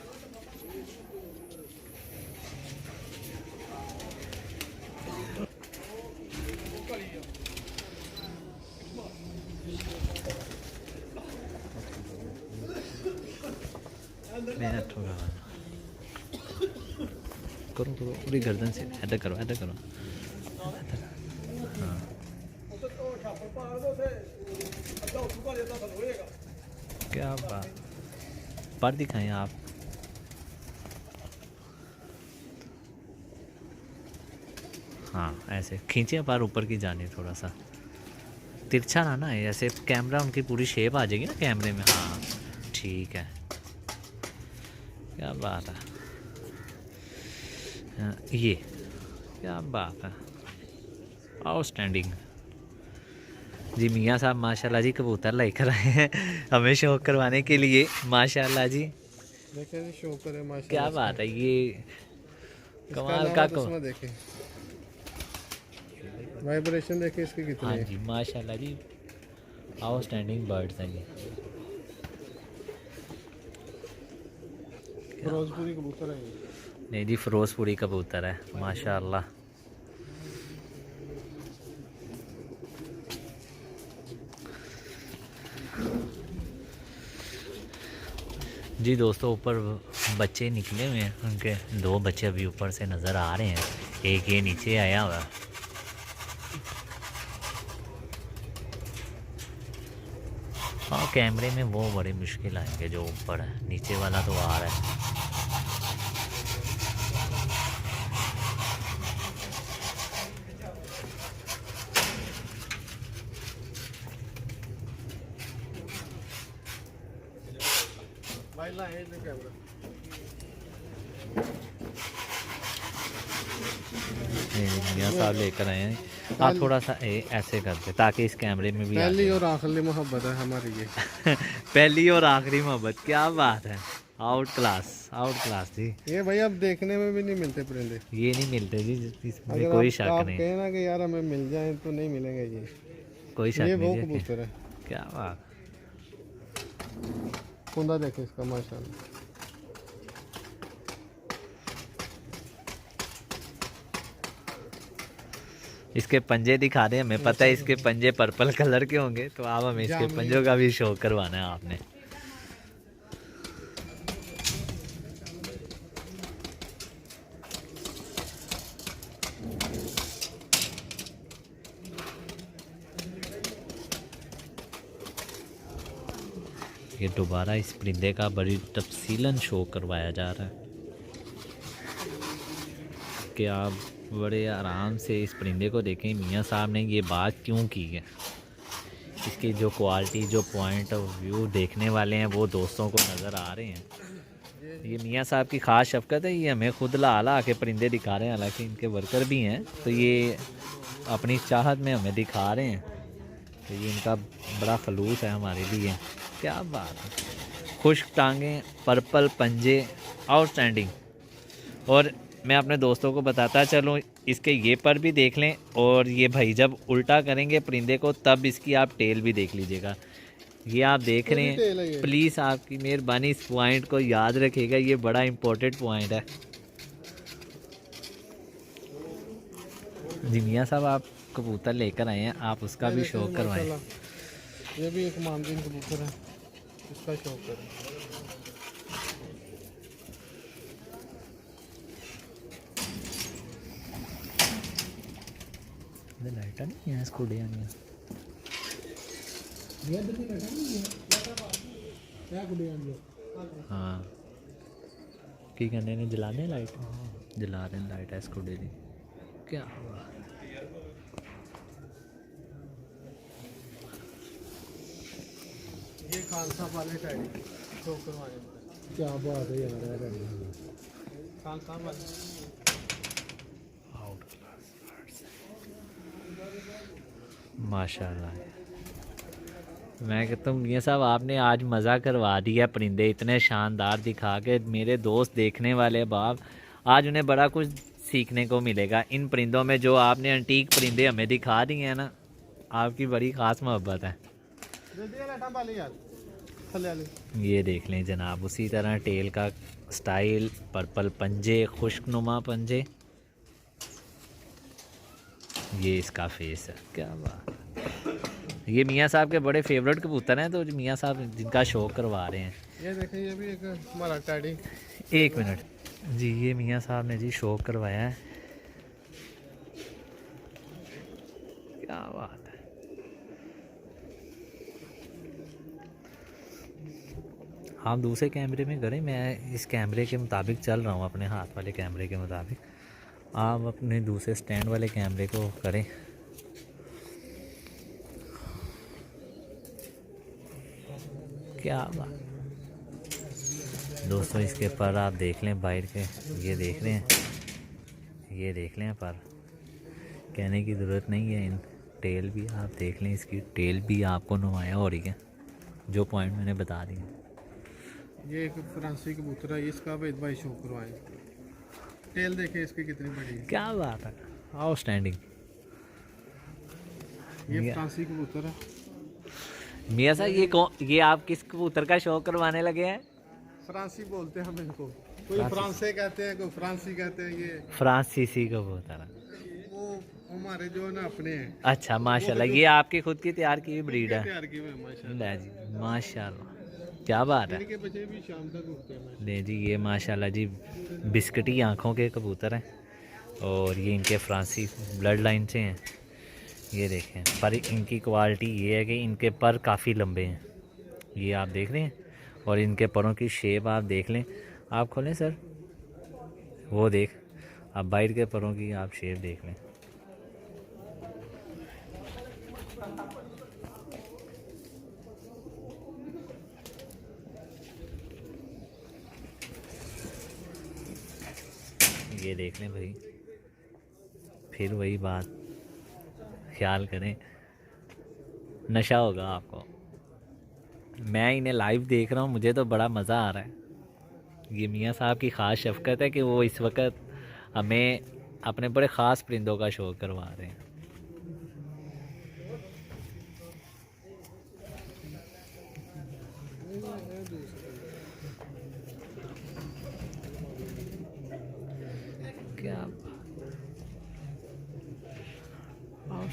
करो करो पूरी गर्दन से ऐसा करो, ऐसा करो। हाँ क्या बात, पर दिखाएं आप। हाँ ऐसे खींचे पर ऊपर की जाने, थोड़ा सा तिरछा ना ना, ऐसे कैमरा उनकी पूरी शेप आ जाएगी ना कैमरे में। हाँ ठीक है, क्या बात है। ये क्या बात है, आउटस्टैंडिंग जी। मियाँ साहब माशाल्लाह जी कबूतर लेकर आए हैं हमें शो करवाने के लिए, माशाल्लाह जी। देखें जी शो करें माशाल्लाह। क्या बात है, ये कमाल का को देखें, वाइब्रेशन देखें इसकी कितनी हाँ है। जी माशाल्लाह जी, आउटस्टैंडिंग बर्ड्स हैं ये। फिरोजपुरी कबूतर है ये। नहीं जी फिरोजपुरी कबूतर है माशाल्लाह। जी दोस्तों ऊपर बच्चे निकले हुए हैं, उनके 2 बच्चे अभी ऊपर से नज़र आ रहे हैं, एक ये नीचे आया हुआ है। हाँ कैमरे में वो बड़ी मुश्किल आएंगे जो ऊपर है, नीचे वाला तो आ रहा है। मियाँ साहब लेकर आए हैं, आप थोड़ा सा ऐसे करते ताकि इस कैमरे में भी पहली और आखिरी मोहब्बत है हमारी ये। पहली और आखिरी मोहब्बत, क्या बात है, आउट क्लास जी। ये भाई अब देखने में भी नहीं मिलते परिंदे, ये नहीं मिलते जी, इसमें अगर कोई आप शक नहीं, कहें ना कि यार हमें मिल जाए तो नहीं मिलेंगे ये। कोई शक ये वो नहीं। कबूतर है, क्या बात, कुंदा देखे इसका माशाल्लाह। इसके पंजे दिखा दें, हमें पता है इसके पंजे पर्पल कलर के होंगे, तो आप हमें इसके पंजों का भी शो करवाना है आपने। ये दोबारा इस परिंदे का बड़ी तफसीलन शो करवाया जा रहा है कि आप बड़े आराम से इस परिंदे को देखें। मियाँ साहब ने ये बात क्यों की है, इसकी जो क्वालिटी, जो पॉइंट ऑफ व्यू देखने वाले हैं वो दोस्तों को नज़र आ रहे हैं। ये मियाँ साहब की ख़ास शफ़क़त है, ये हमें खुद ला के परिंदे दिखा रहे हैं, हालांकि इनके वर्कर भी हैं, तो ये अपनी चाहत में हमें दिखा रहे हैं, तो ये इनका बड़ा खलूस है हमारे लिए। क्या बात है, खुश्क टांगें, पर्पल पंजे, आउटस्टैंडिंग। और मैं अपने दोस्तों को बताता चलूँ, इसके ये पर भी देख लें, और ये भाई जब उल्टा करेंगे परिंदे को तब इसकी आप टेल भी देख लीजिएगा। ये आप देख रहे टेल है हैं, ये। प्लीज़ आपकी मेहरबानी इस पॉइंट को याद रखिएगा, ये बड़ा इम्पोर्टेंट पॉइंट है। जी मियाँ साहब, आप कबूतर लेकर आए हैं, आप उसका भी शौक करवाएं। ये भी एक मामदीन कबूतर है, इसका शौक करें। लाइटा नहीं है इसको नहीं है। हाँ की कहने ने जलाने लाइट, जला रहे हैं लाइट है इसको डेली। क्या हुआ? ये खालसा वाले टैडी शौक करवाए। क्या बात है यार, खालसा वाले माशाल्लाह। मैं कहता हूँ मियाँ साहब आपने आज मज़ा करवा दिया, परिंदे इतने शानदार दिखा के। मेरे दोस्त देखने वाले बाप आज उन्हें बड़ा कुछ सीखने को मिलेगा इन परिंदों में, जो आपने एंटीक परिंदे हमें दिखा दिए हैं ना, आपकी बड़ी ख़ास मोहब्बत है। ये देख लें जनाब, उसी तरह टेल का स्टाइल, पर्पल पंजे, खुश्कनुमा पंजे, ये इसका फेस है। क्या बात है। ये मियाँ साहब के बड़े फेवरेट कबूतर हैं, तो मियाँ साहब जिनका शौक करवा रहे हैं। ये देखें, ये भी एक हमारा टैडी। एक मिनट जी, ये मियाँ साहब ने जी शौक करवाया है। क्या बात है। आप दूसरे कैमरे में करें, मैं इस कैमरे के मुताबिक चल रहा हूँ, अपने हाथ वाले कैमरे के मुताबिक। आप अपने दूसरे स्टैंड वाले कैमरे को करें। क्या बात दोस्तों, इसके पर आप देख लें बाहर के, ये देख रहे हैं, ये देख लें पर, कहने की ज़रूरत नहीं है। इन टेल भी आप देख लें, इसकी टेल भी आपको नुमाया हो रही है, जो पॉइंट मैंने बता दिए। ये एक फ्रांसी कबूतर है, इसका वेद भाई शौक करवाए। टेल देखे इसकी कितनी बड़ी है। क्या बात है, आउटस्टैंडिंग। ये फ्रांसी कबूतर है। मियाँ साहब ये आप किस कबूतर का शौक करवाने लगे हैं? फ्रांसी बोलते हैं हम इनको, कोई फ्रांसे कहते हैं, कोई फ्रांसी कहते हैं। ये फ्रांसीसी कबूतर है। वो हमारे जो है ना अपने हैं। अच्छा माशाल्लाह, ये आपकी खुद की तैयार की हुई ब्रीड है। तैयार किए हुए हैं माशाल्लाह। ले जी माशाल्लाह, क्या बात है। इनके बच्चे भी शाम तक उठते हैं। ले जी, ये माशाल्लाह जी बिस्किटी आँखों के कबूतर हैं, और ये इनके फ्रांसी ब्लड लाइन से हैं। ये देखें, पर इनकी क्वालिटी ये है कि इनके पर काफ़ी लंबे हैं, ये आप देख रहे हैं, और इनके परों की शेप आप देख लें। आप खोलें सर, वो देख, आप बाइट के परों की आप शेप देख लें। ये देख लें भाई, फिर वही बात, ख्याल करें, नशा होगा आपको। मैं इन्हें लाइव देख रहा हूँ, मुझे तो बड़ा मज़ा आ रहा है। ये मियाँ साहब की ख़ास शफ़क़त है कि वो इस वक्त हमें अपने बड़े ख़ास परिंदों का शौक करवा रहे हैं। क्या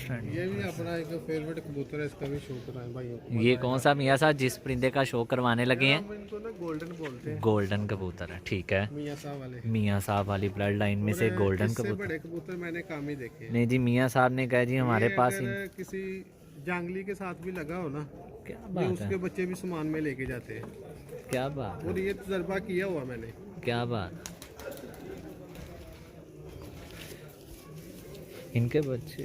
ये भी अपना एक फेवरेट कबूतर है, इसका भी शौक कराएं भाइयों को। ये कौन सा मियाँ साहब जिस परिंदे का शौक करवाने लगे हैं? हम इनको ना गोल्डन बोलते हैं। गोल्डन कबूतर है, ठीक है। मियाँ साहब वाले, मियाँ साहब वाली ब्लड लाइन में से गोल्डन इससे कबूतर। बड़े कबूतर मैंने कम ही देखे हैं। नहीं जी, मियाँ साहब ने कहा जी हमारे ये पास अगर किसी जंगली के साथ भी लगा हो ना, क्या ये बात उसके है, बच्चे भी सामान में लेके जाते हैं। क्या बात है, और ये तजर्बा किया हुआ मैंने। क्या बात। इनके बच्चे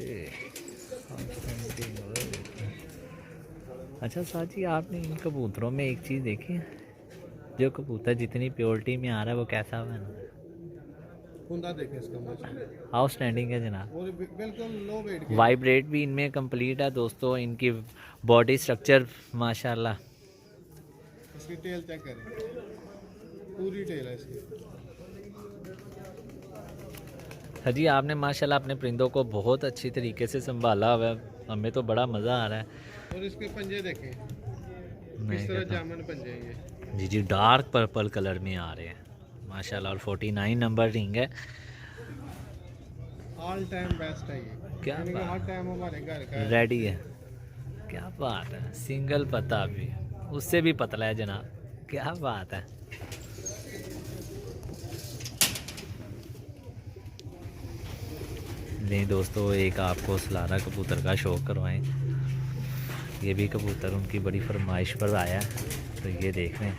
अच्छा साथ ही आपने इन कबूतरों में एक चीज़ देखी है, जो कबूतर जितनी प्योरिटी में आ रहा है वो कैसा बन रहा है? कुंदा देखे इसका माशाल्लाह, आउटस्टैंडिंग है जनाब। और बिल्कुल लो वेट के। वाइब्रेट भी इनमें कंप्लीट है दोस्तों, इनकी बॉडी स्ट्रक्चर माशाल्लाह। इसकी टेल चेक करें, पूरी टेल है इसकी। सर जी आपने माशाल्लाह अपने परिंदों को बहुत अच्छी तरीके से संभाला हुआ है, हमें तो बड़ा मज़ा आ रहा है। और इसके पंजे देखें मैं किस तरह कहता हूँ, जामन पंजे हैं ये। जी जी डार्क पर्पल कलर में आ रहे हैं माशाल्लाह, और 49 नंबर रिंग है। ऑल टाइम बेस्ट है ये, क्या यानी कि बात। हर टाइम हमारे घर का है। रेडी है, क्या बात है। सिंगल पत्ता भी, उससे भी पतला है जनाब, क्या बात है। नहीं दोस्तों, एक आपको सलाना कबूतर का शौक़ करवाएं। ये भी कबूतर उनकी बड़ी फरमाइश पर आया है, तो ये देख रहे हैं।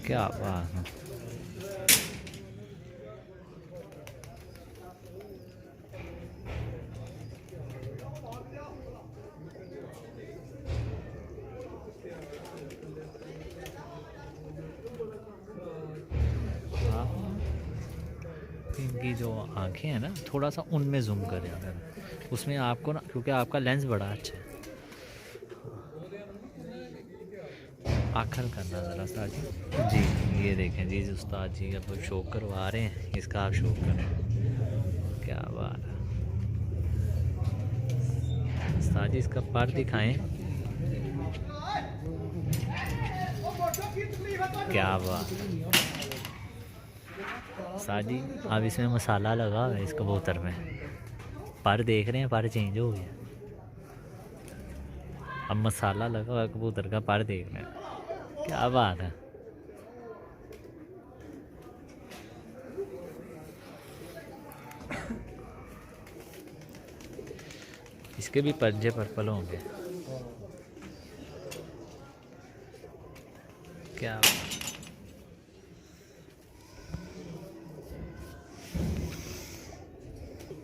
क्या बात है। इनकी जो आंखें हैं ना, थोड़ा सा उनमें जूम करें अगर, उसमें आपको ना, क्योंकि आपका लेंस बड़ा अच्छा है, आखिर करना ज़रा उस्ताद जी। जी ये देखें जी, उस्ताद जी अब शौक करवा रहे हैं, इसका आप शौक करें। क्या बात है उस्ताद जी, इसका पर दिखाएं। क्या बात उस्ताद जी, अब इसमें मसाला लगा हुआ है इस कबूतर में, पर देख रहे हैं, पर चेंज हो गया। अब मसाला लगा हुआ है कबूतर का, पर देख रहे हैं, क्या बात है। इसके भी पंजे पर्पल होंगे, क्या बात।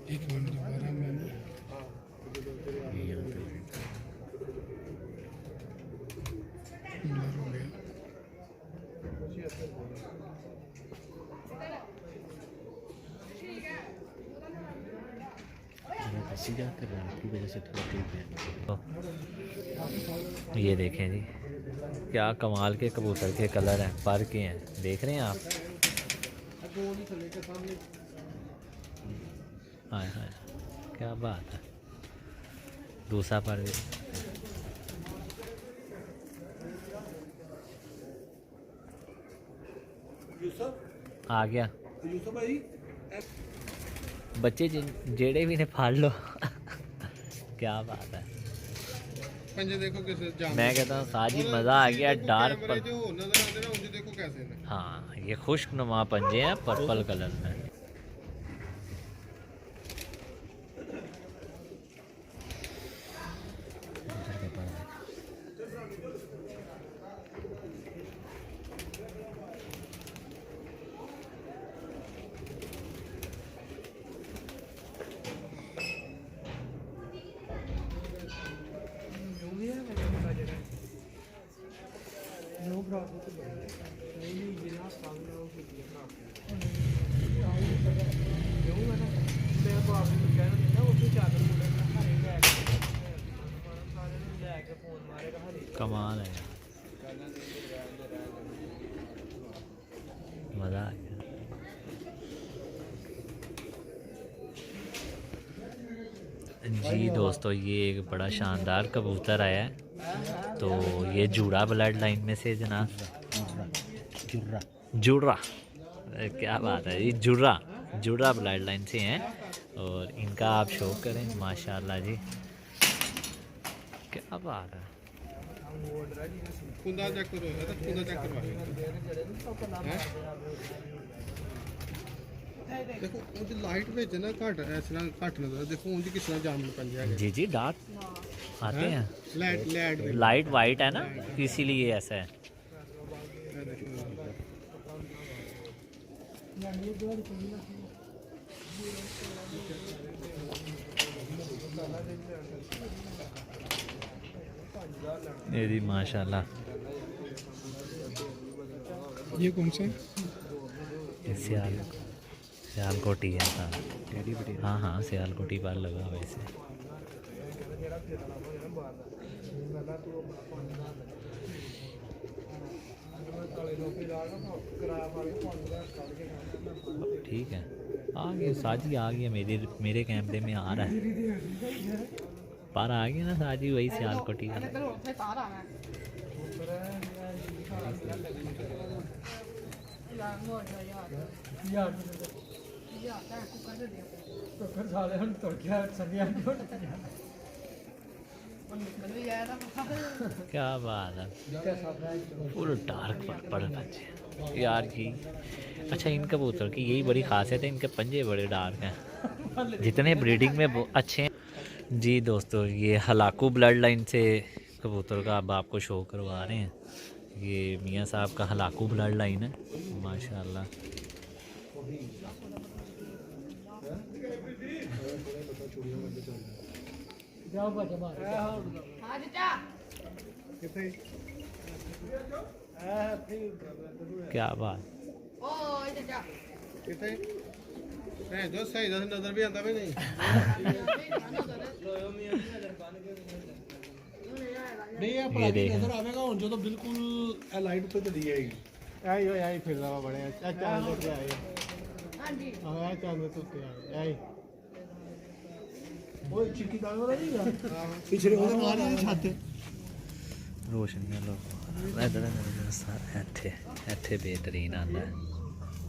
एक मिनट दोबारा मैंने हो गया। आपकी वजह से थोड़ा ठीक है। ये देखें जी, क्या कमाल के कबूतर के कलर हैं, पर के हैं, देख रहे हैं आप। हाय हाय, क्या बात है। दूसरा पर भी आ गया। बच्चे जेड़े भी ने फाड़ लो। क्या बात है। पंजे देखो कैसे जाम। मैं कहता हूँ साजी मज़ा आ गया। डार्क पर जो नजर आते ना उनसे देखो कैसे हैं। हाँ, ये खुश्कनुमा पंजे हैं पर्पल कलर में। कमाल है, मज़ा आ गया। जी दोस्तों, ये एक बड़ा शानदार कबूतर आया है। तो ये जूड़ा ब्लड लाइन में से जनाब, जुड़ा, क्या बात है, ये जुड़ा ब्लड लाइन से हैं। और इनका आप शो करें, माशाल्लाह जी, क्या बात है। कुंदा चेक करो, कुंदा चेक करवा देखो उनकी लाइट में ना घट इस तरह घट नजर देखो उनकी किस तरह जाम पंजे है। जी जी, डार्क आते हैं, लाइट वाइट है ना, इसीलिए ऐसा है। ये जी माशाल्लाह, ये कौन सा सियालकोटी है। हाँ हाँ, सियालकोटी पर लगा हुआ इसे। ठीक है, आ गया साजी, आ गया मेरे कैमरे में आ रहा है, पर आ गया ना साजी, वही सियालकोटी का। क्या बात है, फुल डार्क पर्पल बच्चे यार की। अच्छा, इन कबूतर की यही बड़ी खासियत है, इनके पंजे बड़े डार्क हैं, जितने ब्रीडिंग में अच्छे हैं। जी दोस्तों, ये हलाकू ब्लड लाइन से कबूतर का अब आपको शो करवा रहे हैं। ये मियाँ साहब का हलाकू ब्लड लाइन है माशाल्लाह। क्या बात, जो सही नजर भी आता भी नहीं। ये देखें, नजर आवेगा हुन जो तो बिल्कुल ए लाइट पे चली जाएगी। आई हो आई फिर रहा बड़े अच्छा चांद लेके आए। हां जी, हां चांद तो आए आई। वो चिक्की दाल वाला नहीं है पिछले ਉਹਦੇ ਨਾਲ ਆ ਛੱਤ रोशनी लो इधर ਇੱਥੇ ਇੱਥੇ बेहतरीन आंदा है।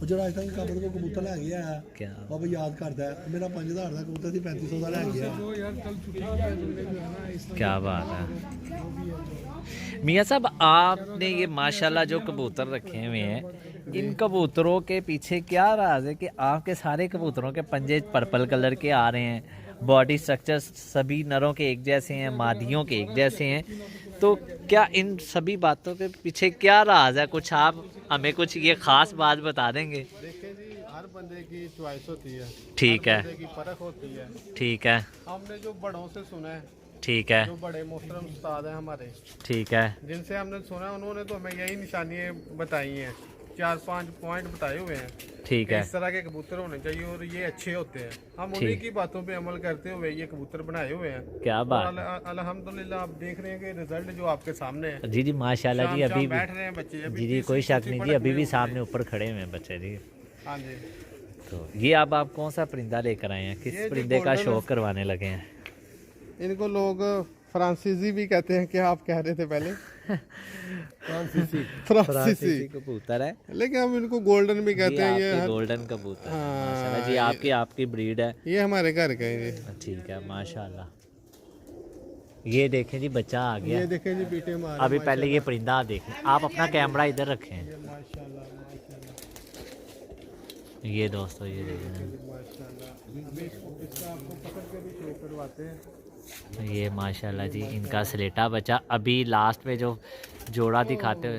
ਉਹ ਜਿਹੜਾ ਅੱਜ ਤੱਕ ਕਾਬਲ ਕੋ ਕਬੂਤਰ ਲੈ ਗਿਆ क्या ਬਾਬਾ ਯਾਦ ਕਰਦਾ ਮੇਰਾ 5000 ਦਾ ਕਬੂਤਰ ਸੀ 3500 ਦਾ ਲੈ ਗਿਆ। क्या बात है मियाँ साहब, आपने ये माशाल्लाह जो कबूतर रखे हुए हैं, इन कबूतरों के पीछे क्या राज है कि आपके सारे कबूतरों के पंजे पर्पल कलर के आ रहे हैं, बॉडी स्ट्रक्चर सभी नरों के एक जैसे हैं, मादियों के एक जैसे हैं, तो क्या इन सभी बातों के पीछे क्या राज है? कुछ आप हमें कुछ ये खास बात बता देंगे? देखिए जी, हर बंदे की चॉइस होती है, ठीक है, बंदे की परख होती है। ठीक है, हमने जो बड़ों से सुना है, ठीक है, जो बड़े मोहतरम उस्ताद हैं हमारे, ठीक है, जिनसे हमने सुना, उन्होंने तो हमें यही निशानियाँ बताई हैं, 4-5 पॉइंट बताए हुए हैं, ठीक है, इस तरह के कबूतर होने चाहिए और ये अच्छे होते हैं। हम उन्हीं की बातों पे अमल करते हुए ये कबूतर बनाए हुए हैं। क्या बात, अल्हम्दुलिल्लाह आप देख रहे हैं कि रिजल्ट जो आपके सामने है। जी जी माशाल्लाह जी, अभी बैठ रहे हैं बच्चे, अभी जी कोई शक नहीं जी, अभी भी सामने ऊपर खड़े हुए हैं बच्चे जी। हाँ जी, तो ये अब आप कौन सा परिंदा लेकर आए हैं, किस परिंदे का शौक करवाने लगे हैं? इनको लोग फ्रांसीसी भी कहते हैं, क्या आप कह रहे थे पहले? फ्रांसीसी कबूतर है, लेकिन हम इनको गोल्डन भी कहते हैं। ये गोल्डन कबूतर हाँ, माशाल्लाह जी, आपकी ब्रीड है। ये हमारे घर का है। ठीक है माशाल्लाह। ये देखें जी, बच्चा आ गया। ये देखें जी बेटे हमारे। अभी पहले ये परिंदा देखें, आप अपना कैमरा इधर रखें। माशाल्लाह माशाल्लाह, ये दोस्तों ये देखें, माशाल्लाह इसका आपको पकड़ के भी शो करवाते हैं। ये माशाल्लाह जी इनका स्लेटा बच्चा अभी लास्ट में जो जोड़ा दिखाते हुए,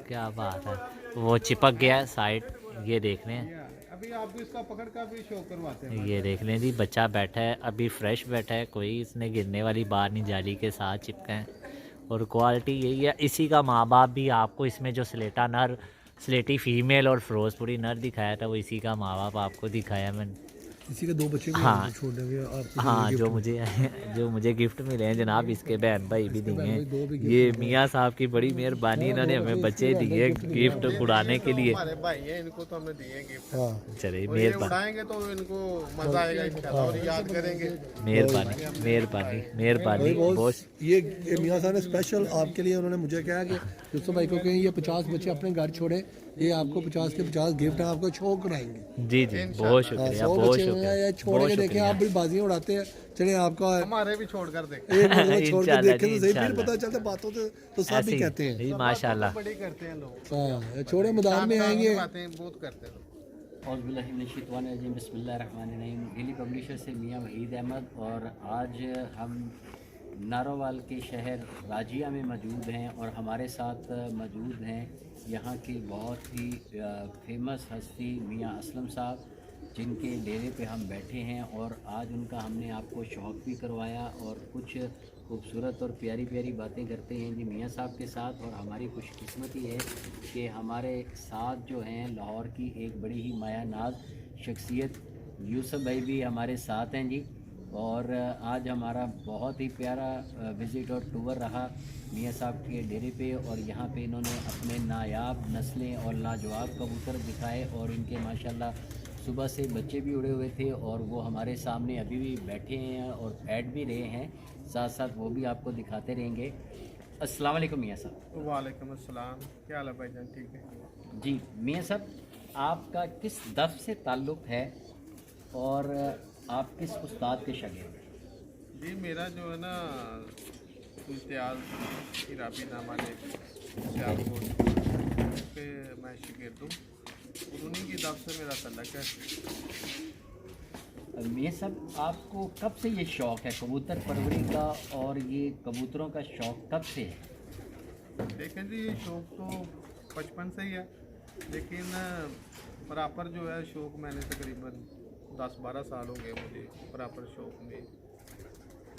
क्या बात है, वो चिपक गया है साइड, ये देख रहे हैं। अभी आप इसका पकड़ कर भी शो करवाते हैं। ये देख लें जी, बच्चा बैठा है, अभी फ्रेश बैठा है, कोई इसने गिरने वाली बात नहीं, जाली के साथ चिपका है। और क्वालिटी यही है, इसी का माँ बाप भी आपको इसमें जो स्लेटा नर, स्लेटी फीमेल और फिरोजपुरी नर दिखाया था, वो इसी का माँ बाप आपको दिखाया मैंने। किसी के 2 बच्चे भी हाँ, छोड़ देंगे आप। हाँ, जो मुझे गिफ्ट मिले हैं जनाब, इसके बहन भाई भी दिए हैं। ये मियाँ साहब की बड़ी मेहरबानी, इन्होंने हमें बच्चे दिए गिफ्ट उड़ाने के लिए। हमारे भाई हैं, इनको तो हमने दिए गिफ्ट। हाँ चलिए और ये मेहरबानी, उड़ाएंगे तो इनको मजा आएगा इंशाल्लाह, और याद करेंगे। मेहरबानी मेहरबानी मेहरबानी बहुत। ये मियाँ साहब ने स्पेशल आपके लिए उन्होंने मुझे कहा कि यूसुफ भाई को कहें ये 50 बच्चे अपने घर छोड़े, ये आपको 50 के 50 गिफ्ट है, आपको शो कराएंगे। जी जी बहुत शुक्रिया, बहुत शुक्रिया, छोड़ के देखें, आप भी बाजियां उड़ाते हैं, चले आपका हमारे भी छोड़ कर देखें। एक मतलब छोड़ के इंशाल्लाह देखें जी, तो सही, फिर इंशाल्लाह। पता चलता बातों तो सब ही कहते हैं। जी माशाल्लाह, बड़ी करते हैं लोग, हाँ, छोड़े मैदान में आएंगे। बातें बहुत करते हैं लोग। औज़ुबिल्लाहिमिनश्शैतानिर्रजीम, बिस्मिल्लाहिर्रहमानिर्रहीम। डेली पब्लिशर से मियाँ वहीद अहमद, और आज हम नारोवाल के शहर राजिया में मौजूद हैं और हमारे साथ मौजूद हैं यहाँ की बहुत ही फेमस हस्ती मियाँ असलम साहब, जिनके डेरे पे हम बैठे हैं। और आज उनका हमने आपको शौक़ भी करवाया और कुछ खूबसूरत और प्यारी प्यारी बातें करते हैं जी मियाँ साहब के साथ। और हमारी खुशकिस्मती है कि हमारे साथ जो हैं लाहौर की एक बड़ी ही माया नाज शख्सियत यूसुफ भाई भी हमारे साथ हैं जी। और आज हमारा बहुत ही प्यारा विज़िट और टूर रहा मियाँ साहब के डेरे पे। और यहाँ पे इन्होंने अपने नायाब नस्लें और लाजवाब कबूतर दिखाए और इनके माशाल्लाह सुबह से बच्चे भी उड़े हुए थे और वो हमारे सामने अभी भी बैठे हैं और बैठ भी रहे हैं, साथ साथ वो भी आपको दिखाते रहेंगे। अस्सलाम वालेकुम मियाँ साहब। वालेकुम अस्सलाम, क्या हाल है भाईजान? ठीक है जी मियाँ साहब, आपका किस दफ़ से ताल्लुक़ है और आप किस उस्ताद के शागिर्द हैं? जी, मेरा जो है ना इम्तियाज़ इराबी नाम वाले सियालकोट के मैं शागिर्द हूँ और उन्हीं की तरफ से मेरा तल्लक है। मियाँ साहब, आपको कब से ये शौक़ है कबूतर परवरी का और ये कबूतरों का शौक़ कब से है? देखें जी, ये शौक़ तो बचपन से ही है, लेकिन प्रॉपर जो है शौक़ मैंने तकरीबन 10-12 साल हो गए मुझे प्रॉपर शौक़ में।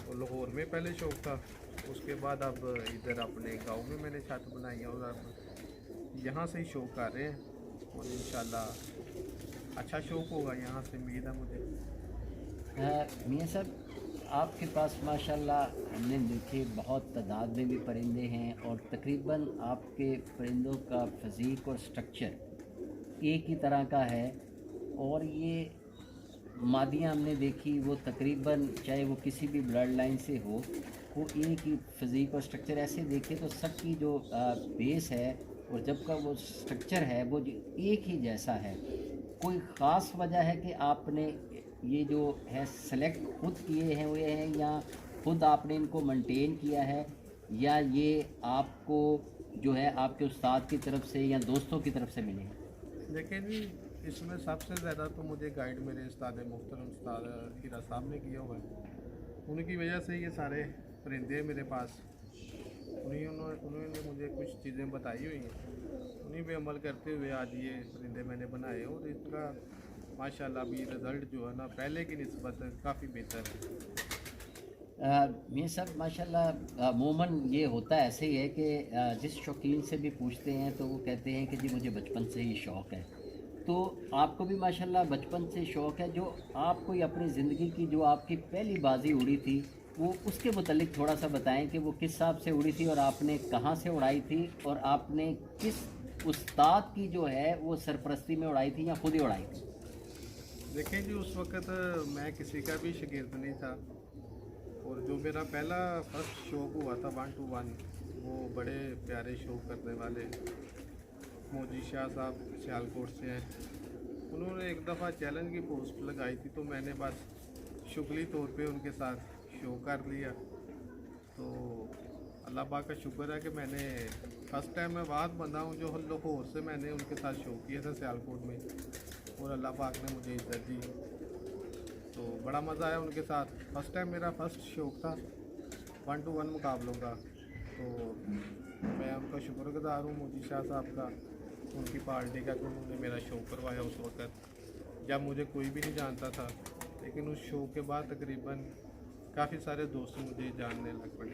और लाहौर में पहले शौक़ था, उसके बाद अब इधर अपने गांव में मैंने छत बनाई है और अब यहाँ से ही शौक़ कर रहे हैं और इंशाल्लाह अच्छा शौक़ होगा, यहाँ से उम्मीद है मुझे। मियाँ साहब, आपके पास माशाल्लाह हमने देखे बहुत तादाद में भी परिंदे हैं और तकरीबन आपके परिंदों का फ़िज़ीक और स्ट्रक्चर एक ही तरह का है। और ये मादियाँ हमने देखी वो तकरीबन चाहे वो किसी भी ब्लड लाइन से हो, वो एक ही फ़िज़ीक और स्ट्रक्चर ऐसे देखे तो सबकी जो बेस है और जब का वो स्ट्रक्चर है वो एक ही जैसा है। कोई ख़ास वजह है कि आपने ये जो है सेलेक्ट खुद किए हैं हुए हैं या खुद आपने इनको मेंटेन किया है, या ये आपको जो है आपके उस्ताद की तरफ से या दोस्तों की तरफ से मिले हैं? देखिए जी, इसमें सबसे ज़्यादा तो मुझे गाइड मेरे उस्ताद मोहतरम उस्ताद हीरा साहब ने किया हुआ है। उनकी वजह से ये सारे परिंदे मेरे पास, उन्होंने मुझे कुछ चीज़ें बताई हुई हैं, उन्हीं पे अमल करते हुए आज ये परिंदे मैंने बनाए और इसका माशाल्लाह अभी रिज़ल्ट जो है ना पहले की निस्बत काफ़ी बेहतर है। मियाँ साहब माशाल्लाह अमूमन ये होता ऐसे ही है कि जिस शौकीन से भी पूछते हैं तो वो कहते हैं कि जी मुझे बचपन से ही शौक़ है। तो आपको भी माशाल्लाह बचपन से शौक़ है। जो आप कोई अपनी ज़िंदगी की जो आपकी पहली बाजी उड़ी थी वो उसके मुतालिक थोड़ा सा बताएं कि वो किस हिसाब से उड़ी थी और आपने कहाँ से उड़ाई थी और आपने किस उस्ताद की जो है वो सरपरस्ती में उड़ाई थी या खुद ही उड़ाई थी? देखिए जी, उस वक़्त मैं किसी का भी शागिर्द नहीं था और जो मेरा पहला फर्स्ट शौक़ हुआ था 1 to 1, वो बड़े प्यारे शौक़ करने वाले मोजी शाह साहब सियालकोट से हैं। उन्होंने एक दफ़ा चैलेंज की पोस्ट लगाई थी तो मैंने बस शुक्ली तौर पे उनके साथ शो कर लिया। तो अल्लाह पाक का शुक्र है कि मैंने फ़र्स्ट टाइम मैं वाद बंदा हूँ जो लाहौर से मैंने उनके साथ शो किया था सियालकोट में और अल्लाह पाक ने मुझे इज्जत दी, तो बड़ा मज़ा आया उनके साथ। फ़र्स्ट टाइम मेरा फर्स्ट शौक़ था 1 to 1 मुकाबलों का, तो मैं उनका शुक्रगुज़ार हूँ मोदी शाह साहब का, उनकी पार्टी का, कि उन्होंने मेरा शो करवाया उस वक़्त जब मुझे कोई भी नहीं जानता था। लेकिन उस शो के बाद तकरीबन काफ़ी सारे दोस्त मुझे जानने लग पड़े।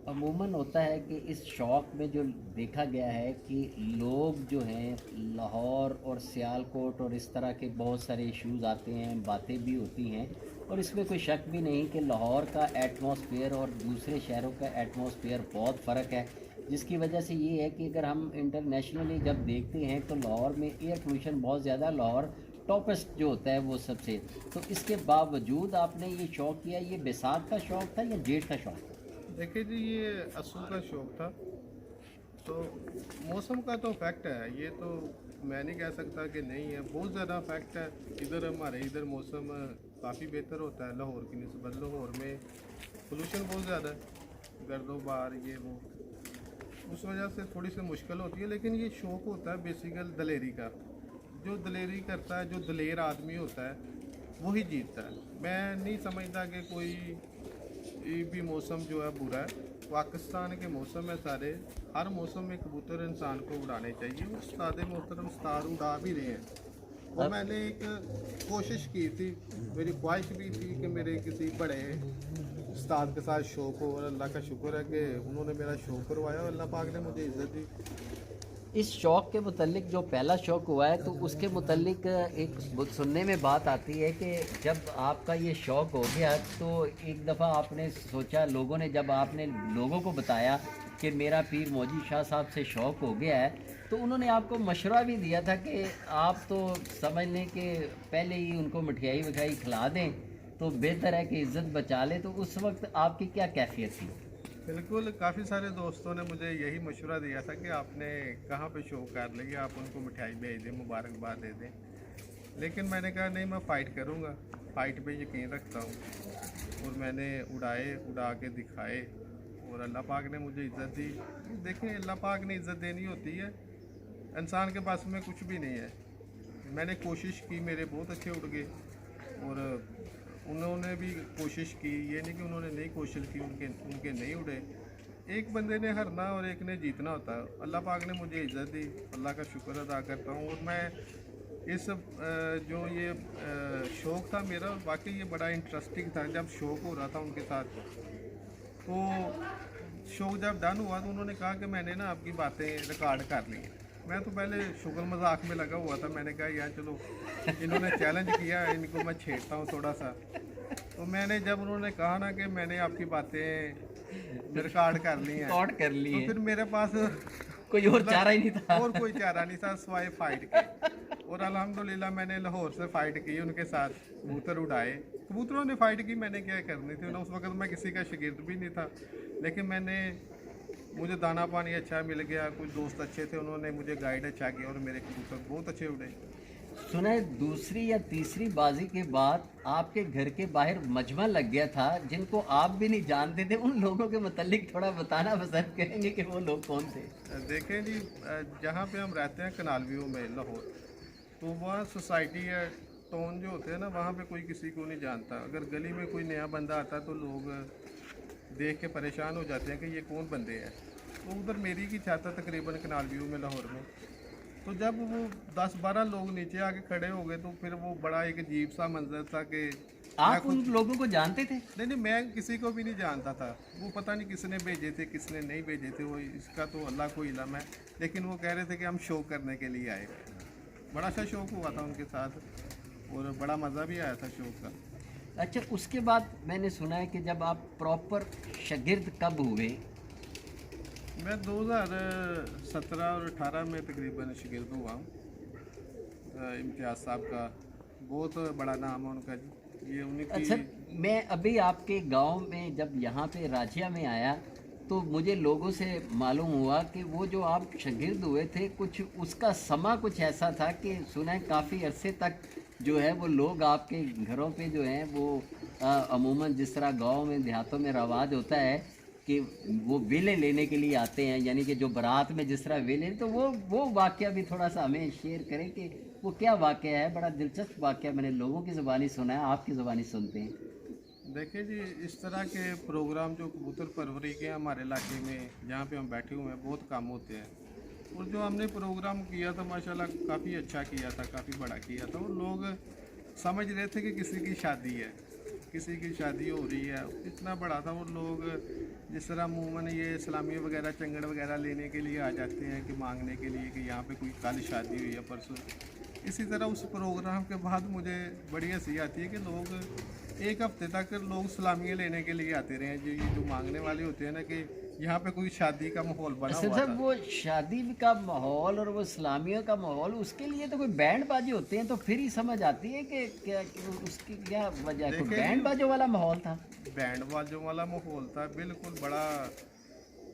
अमूमन होता है कि इस शौक़ में जो देखा गया है कि लोग जो हैं लाहौर और सियालकोट और इस तरह के बहुत सारे इश्यूज़ आते हैं, बातें भी होती हैं और इसमें कोई शक भी नहीं कि लाहौर का एटमॉस्फेयर और दूसरे शहरों का एटमॉस्फेयर बहुत फ़र्क है, जिसकी वजह से ये है कि अगर हम इंटरनेशनली जब देखते हैं तो लाहौर में एयर पोल्यूशन बहुत ज़्यादा, लाहौर टॉपेस्ट जो होता है वो सबसे। तो इसके बावजूद आपने ये शौक़ किया, ये बैसाख का शौक़ था या जेठ का शौक़ था? देखिए जी, ये असू का शौक़ था, तो मौसम का तो फैक्ट है, ये तो मैं नहीं कह सकता कि नहीं है, बहुत ज़्यादा फैक्ट है। इधर हमारे इधर मौसम काफ़ी बेहतर होता है लाहौर की निस्बत। लाहौर में पोल्यूशन बहुत ज़्यादा है, गर्दोबार ये वो, उस वजह से थोड़ी सी मुश्किल होती है। लेकिन ये शौक़ होता है बेसिकल दलेरी का, जो दलेरी करता है, जो दलेर आदमी होता है वही जीतता है। मैं नहीं समझता कि कोई भी मौसम जो है बुरा है। पाकिस्तान के मौसम है सारे, हर मौसम में कबूतर इंसान को उड़ाने चाहिए। उस्ताद मोहतरम उस्ताद उड़ा भी रहे हैं और मैंने एक कोशिश की थी, मेरी ख्वाहिश भी थी कि मेरे किसी बड़े उस्ताद के साथ शौक़ हो और अल्लाह का शुक्र है कि उन्होंने मेरा शौक़ करवाया और अल्लाह पाक ने मुझे इज़्ज़त दी। इस शौक़ के मुतल्लिक जो पहला शौक़ हुआ है तो उसके मुतल्लिक एक सुनने में बात आती है कि जब आपका ये शौक़ हो गया तो एक दफ़ा आपने सोचा, लोगों ने जब आपने लोगों को बताया कि मेरा पीर मौजी शाह साहब से शौक़ हो गया है, तो उन्होंने आपको मशवरा भी दिया था कि आप तो समझ लें कि पहले ही उनको मिठाई विठाई खिला दें तो बेहतर है कि इज़्ज़त बचा लें। तो उस वक्त आपकी क्या कैफियत थी? बिल्कुल, काफ़ी सारे दोस्तों ने मुझे यही मशवरा दिया था कि आपने कहाँ पे शो कर लिया, आप उनको मिठाई भेज दें, मुबारकबाद दे दें। लेकिन मैंने कहा नहीं, मैं फ़ाइट करूँगा, फ़ाइट पे यकीन रखता हूँ। और मैंने उड़ा के दिखाए और अल्लाह पाक ने मुझे इज़्ज़त दी। देखें, अल्लाह पाक ने इज़्ज़त देनी होती है, इंसान के पास में कुछ भी नहीं है। मैंने कोशिश की, मेरे बहुत अच्छे उड़ गए और उन्होंने भी कोशिश की, ये नहीं कि उन्होंने नहीं कोशिश की, उनके नहीं उड़े। एक बंदे ने हारना और एक ने जीतना होता है। अल्लाह पाक ने मुझे इज़्ज़त दी, अल्लाह का शुक्र अदा करता हूँ। और मैं इस जो ये शौक़ था मेरा, वाकई ये बड़ा इंटरेस्टिंग था। जब शौक़ हो रहा था उनके साथ, तो शौक़ जब डन हुआ तो उन्होंने कहा कि मैंने ना आपकी बातें रिकॉर्ड कर ली। मैं तो पहले शुक्र मजाक में लगा हुआ था। मैंने कहा यार चलो, इन्होंने चैलेंज किया, इनको मैं छेड़ता हूँ थोड़ा सा। तो मैंने जब उन्होंने कहा ना कि मैंने आपकी बातें रिकॉर्ड कर ली हैं, तो फिर मेरे पास कोई और चारा ही नहीं था। और कोई चारा नहीं था सिवाय फाइट के। और अल्हम्दुलिल्लाह मैंने लाहौर से फ़ाइट की, उनके साथ कबूतर उड़ाए। कबूतरों ने फ़ाइट की, मैंने क्या करनी थी। उस वक्त मैं किसी का शागिर्द भी नहीं था, लेकिन मुझे दाना पानी अच्छा मिल गया, कुछ दोस्त अच्छे थे, उन्होंने मुझे गाइड अच्छा किया और मेरे कबूतर बहुत अच्छे उड़े। सुना है दूसरी या तीसरी बाजी के बाद आपके घर के बाहर मजमा लग गया था, जिनको आप भी नहीं जानते थे। उन लोगों के मुतालिक थोड़ा बताना पसंद करेंगे कि वो लोग कौन थे? देखें जी, जहाँ पे हम रहते हैं कनाल व्यू में लाहौर, तो वहाँ सोसाइटी है, टाउन जो होते हैं ना, वहाँ पे कोई किसी को नहीं जानता। अगर गली में कोई नया बंदा आता है तो लोग देख के परेशान हो जाते हैं कि ये कौन बंदे हैं। तो उधर मेरी की छत है तकरीबन कनाल व्यू में लाहौर में। तो जब वो 10-12 लोग नीचे आके खड़े हो गए तो फिर वो बड़ा एक अजीब सा मंजर था कि आप उन लोगों को जानते थे? नहीं, मैं किसी को भी नहीं जानता था। वो पता नहीं किसने भेजे थे, किसने नहीं भेजे थे, वो इसका तो अल्लाह को इल्म है। लेकिन वो कह रहे थे कि हम शो करने के लिए आए। बड़ा अच्छा शौक हुआ था उनके साथ और बड़ा मज़ा भी आया था शो का। अच्छा, उसके बाद मैंने सुना है कि जब आप प्रॉपर शागिर्द कब हुए? मैं 2017 और 18 में तकरीबन शागिर्द हुआ हूँ। इम्तियाज़ साहब का बहुत बड़ा नाम है उनका जी, ये उन्हीं की। अच्छा, मैं अभी आपके गांव में जब यहाँ पे राजिया में आया तो मुझे लोगों से मालूम हुआ कि वो जो आप शागिर्द हुए थे, कुछ उसका समा कुछ ऐसा था कि सुना है काफ़ी अरसे तक जो है वो लोग आपके घरों पे जो हैं वो अमूमन जिस तरह गांव में देहातों में रवाज होता है कि वो वेले लेने के लिए आते हैं, यानी कि जो बारात में जिस तरह वेले, तो वो वाक़या भी थोड़ा सा हमें शेयर करें कि वो क्या वाक़या है। बड़ा दिलचस्प वाक़या मैंने लोगों की ज़ुबानी सुना है, आपकी ज़ुबानी सुनते हैं। देखिए जी, इस तरह के प्रोग्राम जो कबूतर परवरी के हमारे इलाके में जहाँ पे हम बैठे हुए हैं बहुत कम होते हैं। और जो हमने प्रोग्राम किया था माशाल्लाह काफ़ी अच्छा किया था, काफ़ी बड़ा किया था। और लोग समझ रहे थे कि किसी की शादी है, किसी की शादी हो रही है, इतना बड़ा था। और लोग जिस तरह अमूमन ये सलामी वगैरह चंगड़ वगैरह लेने के लिए आ जाते हैं कि मांगने के लिए कि यहाँ पे कोई कल शादी हुई है परसों। इसी तरह उस प्रोग्राम के बाद मुझे बड़ी हंसी आती है कि लोग एक हफ्ते तक लोग सलामियाँ लेने के लिए आते रहे हैं। जो ये जो मांगने वाले होते हैं ना कि यहाँ पे कोई शादी का माहौल बना हुआ था। वो शादी का माहौल और वो सलामियों का माहौल, उसके लिए तो कोई बैंड बाजे होते हैं, तो फिर ही समझ आती है कि क्या उसकी क्या वजह है। बैंड बाजों वाला माहौल था, बैंड बाजों वाला माहौल था, बिल्कुल बड़ा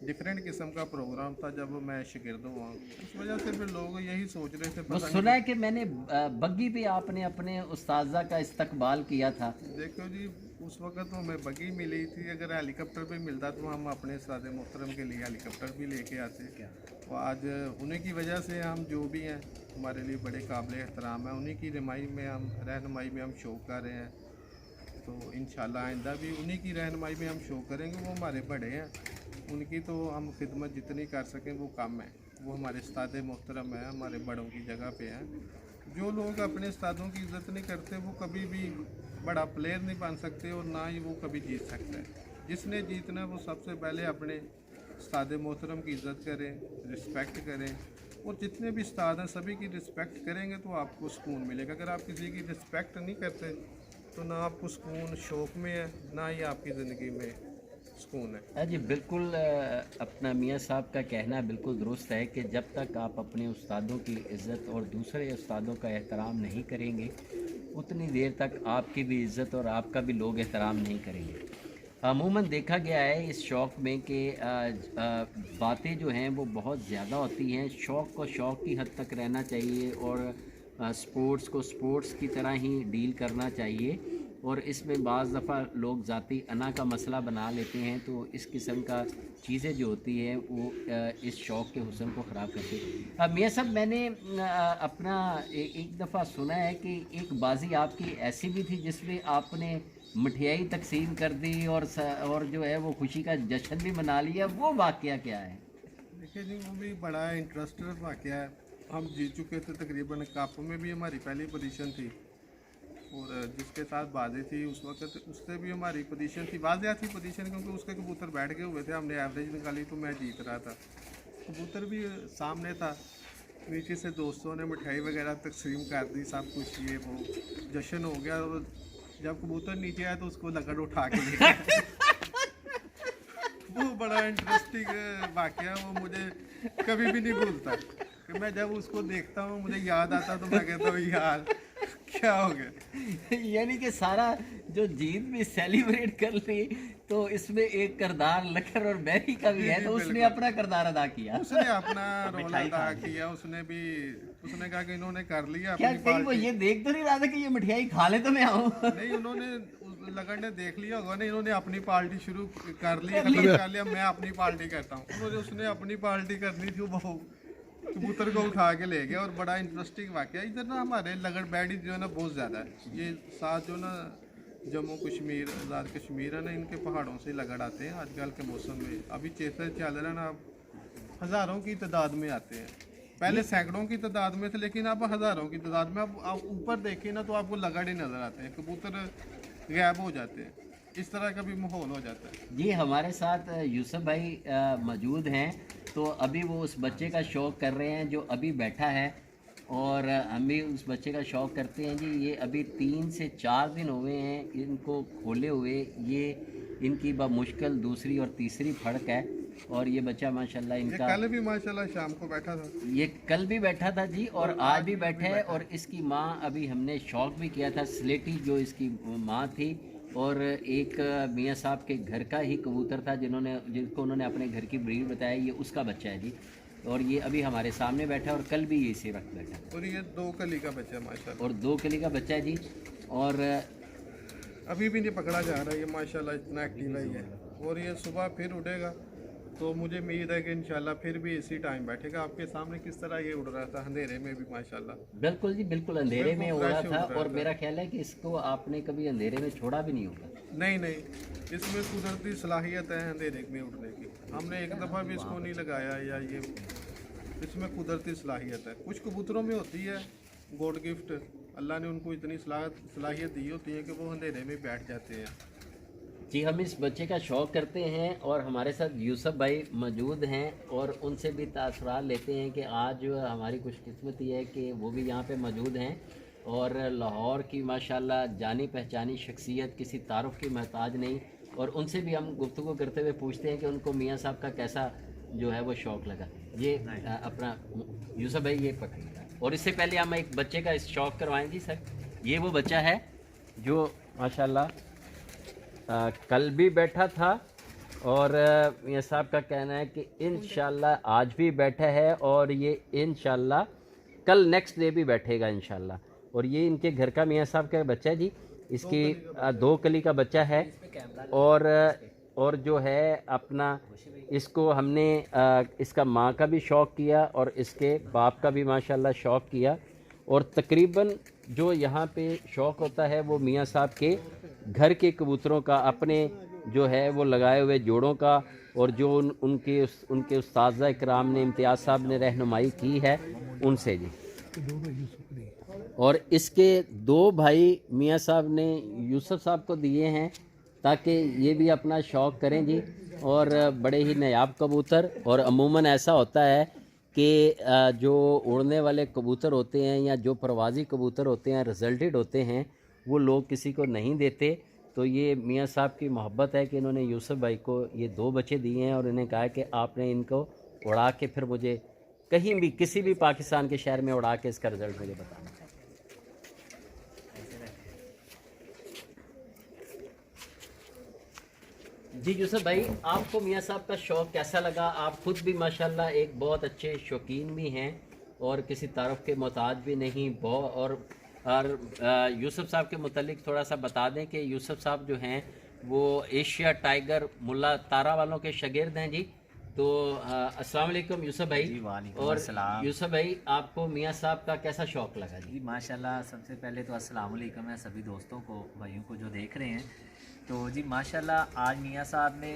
डिफरेंट किस्म का प्रोग्राम था जब मैं शागिर्द हुआ। उस वजह से फिर लोग यही सोच रहे थे। वो सुना है कि मैंने बग्गी पे आपने अपने उस्ताजा का इस्तकबाल किया था। देखो जी, उस वक्त तो हमें बग्गी मिली थी, अगर हेलीकॉप्टर भी मिलता तो हम अपने सादे मोहतरम के लिए हेलीकॉप्टर भी लेके आते। तो आज उन्हीं की वजह से हम जो भी हैं हमारे लिए बड़े काबिल एहतराम है। उन्हीं की रहनुमाई में हम शो कर रहे हैं। तो इंशाल्लाह आइंदा भी उन्हीं की रहनुमाई में हम शो करेंगे। वो हमारे बड़े हैं, उनकी तो हम खिदमत जितनी कर सकें वो कम है। वो हमारे उस्ताद मोहतरम है, हमारे बड़ों की जगह पे हैं। जो लोग अपने उस्तादों की इज़्ज़त नहीं करते वो कभी भी बड़ा प्लेयर नहीं बन सकते और ना ही वो कभी जीत सकता है। जिसने जीतना वो सबसे पहले अपने उस्ताद मोहतरम की इज़्ज़त करें, रिस्पेक्ट करें और जितने भी उस्ताद हैं सभी की रिस्पेक्ट करेंगे तो आपको सुकून मिलेगा। अगर आप किसी की रिस्पेक्ट नहीं करते तो ना आपको सुकून शौक़ में है, ना ही आपकी ज़िंदगी में सुकून है। जी बिल्कुल, अपना मियाँ साहब का कहना बिल्कुल दुरुस्त है कि जब तक आप अपने उस्तादों की इज़्ज़त और दूसरे उस्तादों का एहतराम नहीं करेंगे उतनी देर तक आपकी भी इज़्ज़त और आपका भी लोग एहतराम नहीं करेंगे। अमूमन देखा गया है इस शौक़ में कि बातें जो हैं वो बहुत ज़्यादा होती हैं। शौक़ को शौक़ की हद तक रहना चाहिए और स्पोर्ट्स को स्पोर्ट्स की तरह ही डील करना चाहिए, और इसमें बाज़ दफ़ा लोग ज़ाती अना का मसला बना लेते हैं। तो इस किस्म का चीज़ें जो होती हैं वो इस शौक़ के हुस्न को ख़राब करती है। मियाँ साहब, मैंने अपना एक दफ़ा सुना है कि एक बाज़ी आपकी ऐसी भी थी जिसमें आपने मिठाई तकसीम कर दी और जो है वो खुशी का जश्न भी मना लिया, वो वाक़या क्या है? देखिए जी, वो भी बड़ा इंटरेस्टेड वाक़या है। हम जीत चुके थे तकरीबन, कप में भी हमारी पहली पोजीशन थी और जिसके साथ बाजी थी उस वक्त उससे भी हमारी पोजीशन थी, वाज़िया थी पोजीशन, क्योंकि उसके कबूतर बैठ गए हुए थे। हमने एवरेज निकाली तो मैं जीत रहा था, कबूतर भी सामने था। नीचे से दोस्तों ने मिठाई वगैरह तकसीम कर दी, सब कुछ ये वो जश्न हो गया। और जब कबूतर नीचे आया तो उसको लकड़ उठा के ले गया। वो बड़ा इंटरेस्टिंग वाक़या, वो मुझे कभी भी नहीं भूलता कि मैं जब उसको देखता हूँ मुझे याद आता तो मैं कहता हूँ यार क्या हो गया। यानी कि सारा जो जीत भी सेलिब्रेट कर ली, तो इसमें एक किरदार लखर और बैरी का भी है, तो उसने अपना किरदार अदा किया, उसने अपना रोल अदा किया। उसने कहा कि इन्होंने कर लिया क्या अपनी कहीं वो ये देख तो नहीं रहा था कि ये मिठाई खा ले तो मैं आऊँ? नहीं, उन्होंने लगड़ ने देख लिया होगा, नहीं इन्होंने अपनी पार्टी शुरू कर ली, खत्म कर लिया, मैं अपनी पार्टी करता हूँ। उसने अपनी पार्टी करनी थी, वो कबूतर को उठा के ले गया। और बड़ा इंटरेस्टिंग वाक़या, इधर ना हमारे लगड़ बैडी जो है ना बहुत ज़्यादा है। ये साथ जो ना जम्मू कश्मीर, आज़ाद कश्मीर है ना, इनके पहाड़ों से लगड़ आते हैं आजकल के मौसम में। अभी चेते चल रहा है ना, अब हज़ारों की तादाद में आते हैं। पहले सैकड़ों की तादाद में थे, लेकिन अब हज़ारों की तादाद में। अब आप ऊपर देखें ना तो आपको लगड़ ही नज़र आते हैं, कबूतर गायब हो जाते हैं। इस तरह का भी माहौल हो जाता है। जी, हमारे साथ यूसुफ भाई मौजूद हैं। तो अभी वो उस बच्चे का शौक़ कर रहे हैं जो अभी बैठा है, और हम भी उस बच्चे का शौक़ करते हैं जी। ये अभी 3 से 4 दिन हुए हैं इनको खोले हुए। ये इनकी मुश्किल दूसरी और तीसरी फड़क है, और ये बच्चा माशाल्लाह इनका कल भी माशाल्लाह शाम को बैठा था। ये कल भी बैठा था जी, और आज भी बैठा है। और इसकी माँ, अभी हमने शौक़ भी किया था, स्लेटी जो इसकी माँ थी, और एक मियाँ साहब के घर का ही कबूतर था जिनको उन्होंने अपने घर की ब्रीड बताया, ये उसका बच्चा है जी। और ये अभी हमारे सामने बैठा है, और कल भी ये इसी वक्त बैठा है। और ये 2 कली का बच्चा है माशाल्लाह, और 2 कली का बच्चा है जी। और अभी भी नहीं पकड़ा जा रहा है ये माशाल्लाह, इतना एक्टिव है ये। और ये सुबह फिर उठेगा तो मुझे उम्मीद है कि इंशाल्लाह फिर भी इसी टाइम बैठेगा। आपके सामने किस तरह ये उड़ रहा था अंधेरे में भी माशाल्लाह। बिल्कुल जी, बिल्कुल अंधेरे में उड़ रहा था। और मेरा ख्याल है कि इसको आपने कभी अंधेरे में छोड़ा भी नहीं होगा। नहीं, इसमें कुदरती सलाहियत है अंधेरे में उड़ने की। हमने एक दफ़ा भी इसको नहीं लगाया, या ये इसमें कुदरती सलाहियत है। कुछ कबूतरों में होती है गॉड गिफ्ट, अल्लाह ने उनको इतनी सलाहियत दी होती है कि वो अंधेरे में बैठ जाते हैं। जी, हम इस बच्चे का शौक़ करते हैं, और हमारे साथ यूसुफ भाई मौजूद हैं, और उनसे भी तासुरात लेते हैं कि आज हमारी खुशकिस्मती है कि वो भी यहाँ पे मौजूद हैं। और लाहौर की माशाल्लाह जानी पहचानी शख्सियत, किसी तारुफ की मोहताज नहीं। और उनसे भी हम गुफ्तगू करते हुए पूछते हैं कि उनको मियाँ साहब का कैसा जो है वो शौक़ लगा। ये अपना यूसुफ भाई ये पकड़ेगा, और इससे पहले हम एक बच्चे का शौक़ करवाएं जी। सर, ये वो बच्चा है जो माशाल्लाह कल भी बैठा था, और मियाँ साहब का कहना है कि इंशाल्लाह आज भी बैठा है, और ये इंशाल्लाह कल नेक्स्ट डे भी बैठेगा इंशाल्लाह। और ये इनके घर का मियाँ साहब का बच्चा है जी। इसकी 2 कली का बच्चा है, और जो है अपना इसको हमने इसका माँ का भी शौक़ किया और इसके बाप का भी माशाल्लाह शौक़ किया। और तकरीबन जो यहाँ पे शौक़ होता है वो मियाँ साहब के घर के कबूतरों का, अपने जो है वो लगाए हुए जोड़ों का, और जो उनके उस्ताद इकराम ने, इम्तियाज़ साहब ने रहनुमाई की है उनसे जी। और इसके 2 भाई मियाँ साहब ने यूसुफ साहब को दिए हैं ताकि ये भी अपना शौक़ करें जी। और बड़े ही नायाब कबूतर, और अमूमन ऐसा होता है कि जो उड़ने वाले कबूतर होते हैं या जो परवाज़ी कबूतर होते हैं रिजल्टेड होते हैं वो लोग किसी को नहीं देते। तो ये मियाँ साहब की मोहब्बत है कि इन्होंने यूसुफ भाई को ये 2 बच्चे दिए हैं और इन्हें कहा है कि आपने इनको उड़ा के फिर मुझे कहीं भी किसी भी पाकिस्तान के शहर में उड़ा के इसका रिज़ल्ट मुझे बताना है। जी यूसुफ भाई, आपको मियाँ साहब का शौक़ कैसा लगा? आप खुद भी माशाल्लाह एक बहुत अच्छे शौकीन भी हैं और किसी तारुफ के मोहताज भी नहीं। और यूसुफ साहब के मुतालिक थोड़ा सा बता दें कि यूसुफ साहब जो हैं वो एशिया टाइगर मुल्ला तारा वालों के शागिर्द हैं जी। तो अस्सलाम वालेकुम यूसुफ भाई। जी वालेकुम और अस्सलाम। यूसुफ भाई, आपको मियाँ साहब का कैसा शौक़ लगा जी? जी माशाल्लाह, सबसे पहले तो अस्सलाम वालेकुम है सभी दोस्तों को, भाइयों को जो देख रहे हैं। तो जी माशाल्लाह आज मियाँ साहब ने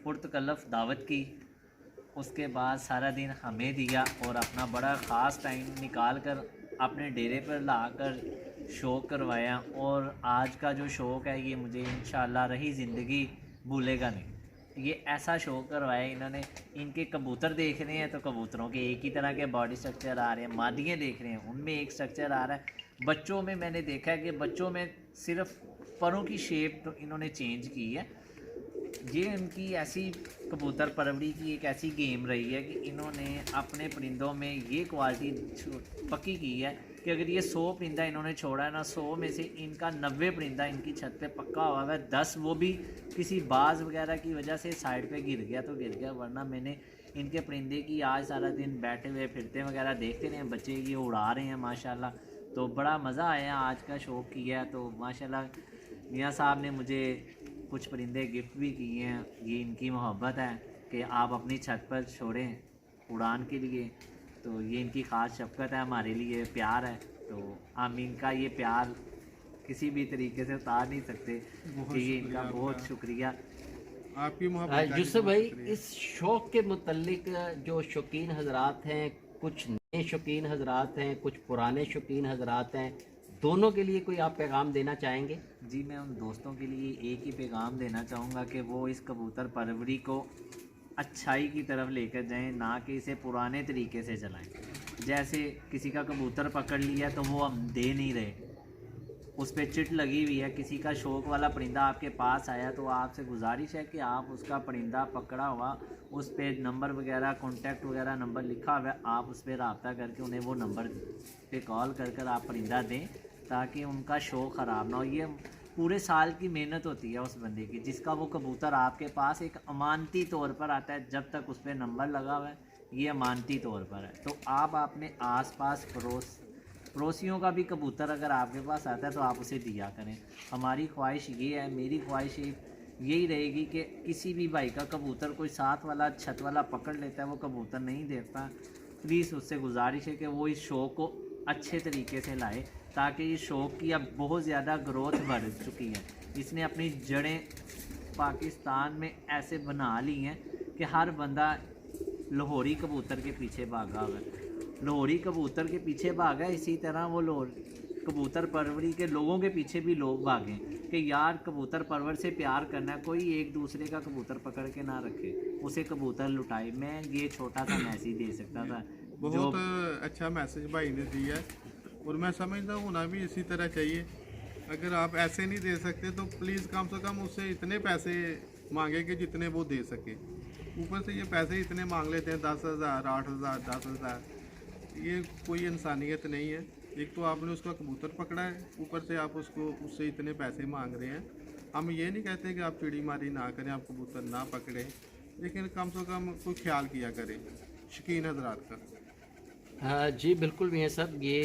पुरतकल्लफ़ दावत की, उसके बाद सारा दिन हमें दिया और अपना बड़ा ख़ास टाइम निकाल कर अपने डेरे पर लाकर शौक़ करवाया। और आज का जो शौक़ है ये मुझे इंशाल्लाह रही ज़िंदगी भूलेगा नहीं। ये ऐसा शौक़ करवाया इन्होंने। इनके कबूतर देख रहे हैं तो कबूतरों के एक ही तरह के बॉडी स्ट्रक्चर आ रहे हैं, मादियाँ देख रहे हैं उनमें एक स्ट्रक्चर आ रहा है। बच्चों में मैंने देखा है कि बच्चों में सिर्फ परों की शेप तो इन्होंने चेंज की है। ये इनकी ऐसी कबूतर परवरी की एक ऐसी गेम रही है कि इन्होंने अपने परिंदों में ये क्वालिटी पक्की की है कि अगर ये 100 परिंदा इन्होंने छोड़ा है ना, 100 में से इनका 90 परिंदा इनकी छत पे पक्का हुआ है। 10 वो भी किसी बाज वगैरह की वजह से साइड पे गिर गया तो गिर गया, वरना मैंने इनके परिंदे की आज सारा दिन बैठे हुए फिरते वगैरह देखते रहे हैं। बच्चे ये उड़ा रहे हैं माशाल्लाह। तो बड़ा मज़ा आया, आज का शौक़ किया। तो माशाल्लाह मियाँ साहब ने मुझे कुछ परिंदे गिफ्ट भी किए हैं। ये इनकी मोहब्बत है कि आप अपनी छत पर छोड़ें उड़ान के लिए। तो ये इनकी ख़ास शफ़क़त है, हमारे लिए प्यार है। तो हम इनका ये प्यार किसी भी तरीके से उतार नहीं सकते कि ये इनका बहुत शुक्रिया। आपकी मोहब्बत। यूसुफ भाई, इस शौक़ के मुतल्लिक जो शौकीन हजरात हैं, कुछ नए शौकीन हजरात हैं, कुछ पुराने शौकीन हजरात हैं, दोनों के लिए कोई आप पैगाम देना चाहेंगे? जी मैं उन दोस्तों के लिए एक ही पैगाम देना चाहूँगा कि वो इस कबूतर परवरी को अच्छाई की तरफ लेकर जाएं, ना कि इसे पुराने तरीके से चलाएं। जैसे किसी का कबूतर पकड़ लिया तो वो हम दे नहीं रहे, उस पर चिट लगी हुई है। किसी का शौक़ वाला परिंदा आपके पास आया तो आपसे गुजारिश है कि आप उसका परिंदा पकड़ा हुआ, उस पर नंबर वगैरह कॉन्टैक्ट वगैरह नंबर लिखा हुआ है, आप उस पर रब्ता करके उन्हें वो नंबर पे कॉल कर आप परिंदा दें ताकि उनका शौक़ ख़राब ना हो। ये पूरे साल की मेहनत होती है उस बंदे की, जिसका वो कबूतर आपके पास एक अमानती तौर पर आता है। जब तक उस पर नंबर लगा हुआ है ये अमानती तौर पर है। तो आप अपने आसपास पड़ोसियों का भी कबूतर अगर आपके पास आता है तो आप उसे दिया करें। हमारी ख्वाहिश ये है, मेरी ख्वाहिश यही रहेगी कि किसी भी भाई का कबूतर कोई साथ वाला छत वाला पकड़ लेता है, वो कबूतर नहीं देता, प्लीज़ उससे गुजारिश है कि वो इस शौक़ को अच्छे तरीके से लाए ताकि इस शौक़ की अब बहुत ज़्यादा ग्रोथ बढ़ चुकी है। इसने अपनी जड़ें पाकिस्तान में ऐसे बना ली हैं कि हर बंदा लाहौरी कबूतर के पीछे भागा हुआ है। लाहौरी कबूतर के पीछे भागा, इसी तरह वो कबूतर परवरी के लोगों के पीछे भी लोग भागें कि यार कबूतर परवर से प्यार करना है, कोई एक दूसरे का कबूतर पकड़ के ना रखे, उसे कबूतर लुटाए। मैं ये छोटा सा मैसेज दे सकता था। बहुत अच्छा मैसेज भाई ने दिया है और मैं समझता हूँ होना भी इसी तरह चाहिए। अगर आप ऐसे नहीं दे सकते तो प्लीज़ कम से कम उससे इतने पैसे मांगे कि जितने वो दे सके। ऊपर से ये पैसे इतने मांग लेते हैं, 10,000, 8,000, 10,000, ये कोई इंसानियत नहीं है। एक तो आपने उसका कबूतर पकड़ा है, ऊपर से आप उससे इतने पैसे मांग रहे हैं। हम ये नहीं कहते कि आप चिड़ी मारी ना करें, आप कबूतर ना पकड़ें, लेकिन कम से कम कोई ख्याल किया करें शौकीन हजरात का। जी बिल्कुल भी है सब। ये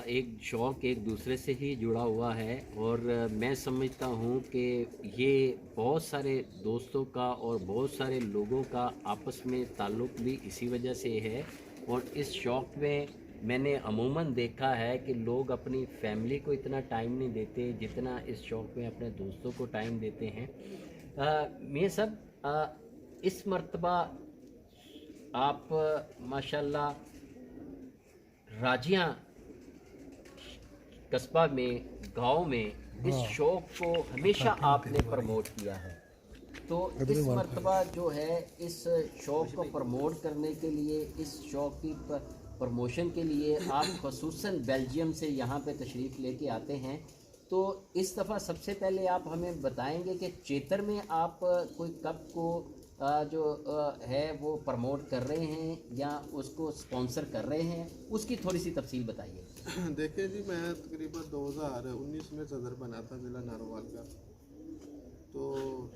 एक शौक़ एक दूसरे से ही जुड़ा हुआ है और मैं समझता हूँ कि ये बहुत सारे दोस्तों का और बहुत सारे लोगों का आपस में ताल्लुक़ भी इसी वजह से है। और इस शौक़ में मैंने अमूमन देखा है कि लोग अपनी फैमिली को इतना टाइम नहीं देते जितना इस शौक़ में अपने दोस्तों को टाइम देते हैं। मैं सब इस मर्तबा आप माशाल्लाह राजियाँ कस्बा में, गांव में इस शौक़ को हमेशा आपने प्रमोट किया है। तो इस मरतबा जो है इस शौक़ को प्रमोट करने के लिए, इस शौक़ की प्रमोशन के लिए आप ख़ुसूसन बेल्जियम से यहाँ पे तशरीफ़ लेके आते हैं। तो इस दफ़ा सबसे पहले आप हमें बताएंगे कि चेतर में आप कोई कप को जो है वो प्रमोट कर रहे हैं या उसको स्पॉन्सर कर रहे हैं, उसकी थोड़ी सी तफसील बताइए। देखिए जी, मैं तकरीबन 2019 में सदर बना था ज़िला नारोवाल का। तो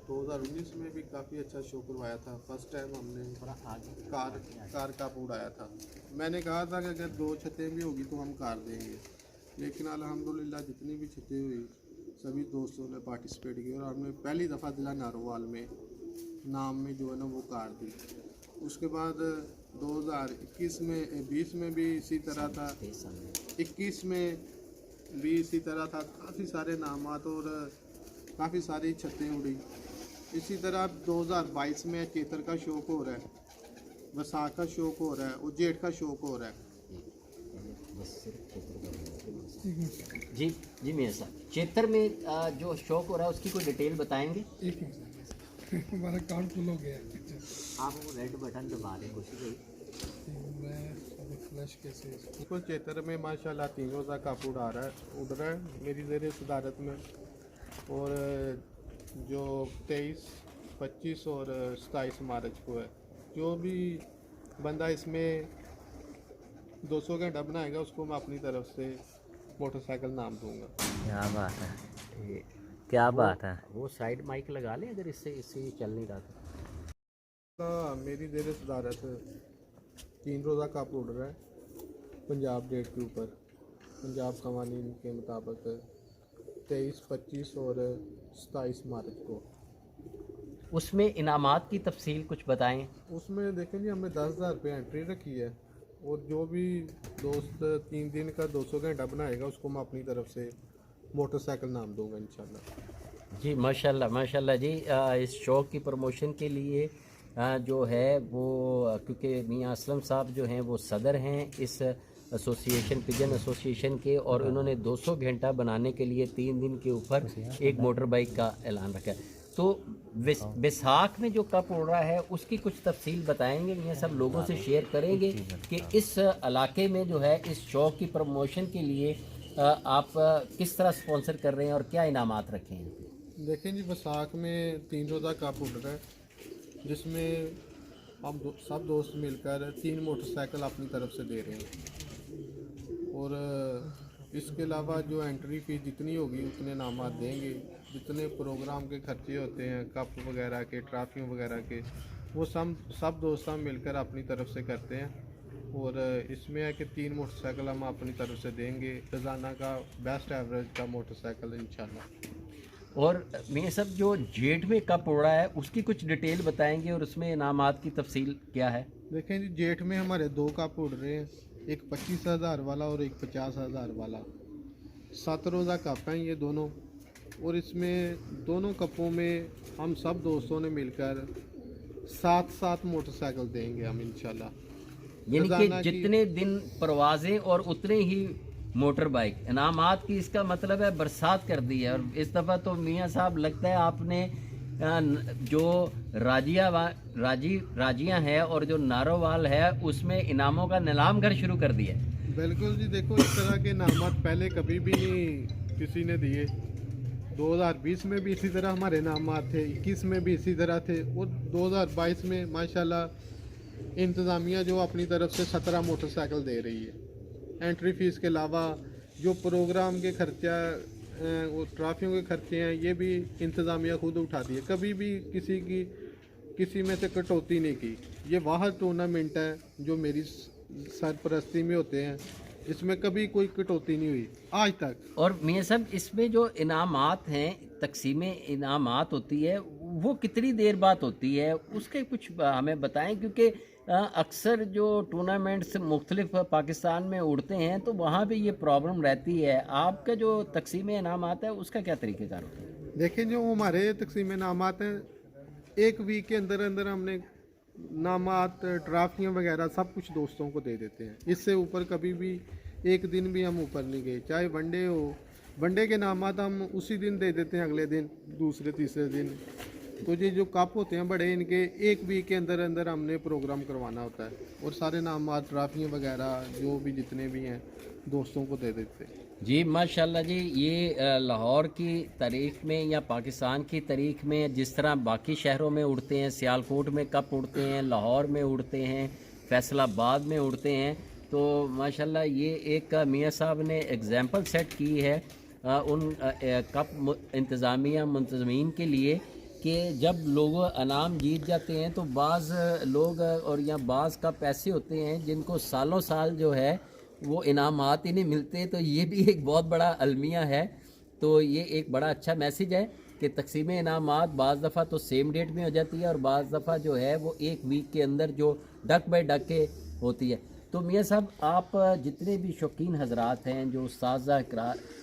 2019 में भी काफ़ी अच्छा शो करवाया था। फर्स्ट टाइम हमने कार का उड़ाया था। मैंने कहा था कि अगर 2 छतें भी होगी तो हम कार देंगे, लेकिन अल्हम्दुलिल्लाह जितनी भी छतें हुई सभी दोस्तों ने पार्टिसिपेट किया और हमने पहली दफ़ा ज़िला नारोवाल में नाम में जो है ना वो कार दी। उसके बाद 2021 में 20 में भी इसी तरह था, 21 में भी इसी तरह था। काफ़ी सारे नामात और काफ़ी सारी छतें उड़ी। इसी तरह 2022 में चेतर का शौक हो रहा है, वसाख का शौक हो रहा है और जेठ का शौक हो रहा है। जी जी मेरे साथ चेतर में जो शौक हो रहा है उसकी कोई डिटेल बताएंगे। हमारा अकाउंट फुल हो गया। आप वो रेड बटन दबा रहे हैं उसी को। फ्लैश कैसे? बिल्कुल चेतर में माशाल्लाह 3 रोज़ा कप उड़ रहा है मेरी ज़ेर सदारत में। और जो 23, 25 और 27 मार्च को है, जो भी बंदा इसमें 200 घंटा बनाएगा उसको मैं अपनी तरफ से मोटरसाइकिल नाम दूंगा। क्या बात है, क्या बात है। वो साइड माइक लगा लें अगर इससे चल नहीं रहा तो मेरी ज़ेर सदारत 3 रोज़ा कप उड़ रहा है पंजाब डेट के ऊपर। पंजाब कवानीन के मुताबिक 23, 25 और 27 मार्च को। उसमें इनामात की तफसील कुछ बताएं। उसमें देखें जी, हमने 10,000 रुपये एंट्री रखी है और जो भी दोस्त 3 दिन का 200 घंटा बनाएगा उसको मैं अपनी तरफ से मोटरसाइकिल नाम दूंगा इंशाल्लाह। जी माशाल्लाह माशाल्लाह जी। इस शौक़ की प्रमोशन के लिए जो है वो, क्योंकि मियाँ असलम साहब जो हैं वो सदर हैं इस एसोसिएशन, पिजन एसोसिएशन के, और उन्होंने 200 घंटा बनाने के लिए 3 दिन के ऊपर एक मोटर बाइक का ऐलान रखा है। तो बैसाख में जो कप उड़ रहा है उसकी कुछ तफसील बताएंगे, ये सब लोगों से शेयर करेंगे कि इस इलाके में जो है इस शौक़ की प्रमोशन के लिए आप किस तरह स्पॉन्सर कर रहे हैं और क्या इनामात रखे हैं। देखें जी, बैसाख में 3 रोज़ा कप उड़ रहा है जिसमें हम सब दोस्त मिलकर 3 मोटरसाइकिल अपनी तरफ से दे रहे हैं। और इसके अलावा जो एंट्री फ़ीस जितनी होगी उतने नामात देंगे। जितने प्रोग्राम के खर्चे होते हैं, कप वगैरह के, ट्रॉफियों वगैरह के, वो सब दोस्त हम मिलकर अपनी तरफ से करते हैं। और इसमें है कि 3 मोटरसाइकिल हम अपनी तरफ से देंगे, खजाना का बेस्ट एवरेज का मोटरसाइकिल इंशाल्लाह। और मेरे सब जो जेठ में कप उड़ रहा है उसकी कुछ डिटेल बताएंगे और उसमें इनामात की तफसील क्या है। देखें जी, जेठ में हमारे 2 कप उड़ रहे हैं, एक 25,000 वाला और एक 50,000 वाला। 7 रोज़ा कप हैं ये दोनों। और इसमें दोनों कपों में हम सब दोस्तों ने मिलकर 7 मोटरसाइकिल देंगे हम इंशाल्लाह। यानी कि जितने दिन परवाजें और उतने ही मोटर बाइक इनामात की, इसका मतलब है बरसात कर दी है। और इस दफ़ा तो मियाँ साहब लगता है आपने जो राजियाँ है और जो नारोवाल है उसमें इनामों का नीलाम घर शुरू कर दिया है। बिल्कुल जी, देखो इस तरह के इनामात पहले कभी भी नहीं किसी ने दिए। 2020 में भी इसी तरह हमारे इनामात थे, 21 में भी इसी तरह थे और 2022 में माशाल्लाह इंतज़ामिया जो अपनी तरफ से 17 मोटरसाइकिल दे रही है। एंट्री फ़ीस के अलावा जो प्रोग्राम के खर्चा, वो ट्रॉफियों के खर्चे हैं, ये भी इंतज़ामिया खुद उठाती है। कभी भी किसी में से कटौती नहीं की। ये वाहद टूर्नामेंट है जो मेरी सरपरस्ती में होते हैं, इसमें कभी कोई कटौती नहीं हुई आज तक। और मियाँ साहब इसमें जो इनामात हैं, तकसीमें इनामात होती है, वो कितनी देर बाद होती है उसके कुछ हमें बताएं, क्योंकि अक्सर जो टूर्नामेंट्स मुख्तलिफ पाकिस्तान में उड़ते हैं तो वहाँ पे ये प्रॉब्लम रहती है। आपका जो तकसीम इनामात है उसका क्या तरीक़ेकार होता है। देखें, जो हमारे तकसीम इनामात हैं, 1 वीक के अंदर अंदर हमने नामात, ट्रॉफियाँ वगैरह सब कुछ दोस्तों को दे देते हैं। इससे ऊपर कभी भी एक दिन भी हम ऊपर नहीं गए। चाहे वनडे हो, वनडे के नामात हम उसी दिन दे देते हैं, अगले दिन, दूसरे तीसरे दिन। तो ये जो कप होते हैं बड़े, इनके एक वीक के अंदर अंदर हमने प्रोग्राम करवाना होता है और सारे नामात ट्राफियाँ वगैरह जो भी जितने भी हैं दोस्तों को दे देते हैं। जी माशाल्लाह जी, ये लाहौर की तारीख में या पाकिस्तान की तारीख में जिस तरह बाकी शहरों में उड़ते हैं, सियालकोट में कप उड़ते हैं, लाहौर में उड़ते हैं, फैसलाबाद में उड़ते हैं, तो माशाल्लाह ये एक मियाँ साहब ने एग्जांपल सेट की है उन कप इंतज़ामिया मुंतज़मीन के लिए कि जब लोग इनाम जीत जाते हैं तो बाज़ लोग और या बाज़ कप ऐसे होते हैं जिनको सालों साल जो है वो इनामात ही नहीं मिलते। तो ये भी एक बहुत बड़ा अलमिया है। तो ये एक बड़ा अच्छा मैसेज है कि तकसीम इनामात बाज़ दफ़ा तो सेम डेट में हो जाती है और बाज़ दफ़ा जो है वो एक वीक के अंदर जो डक बाय डक के होती है। तो मियाँ साहब, आप जितने भी शौकीन हजरात हैं, जो उस्ताज़ा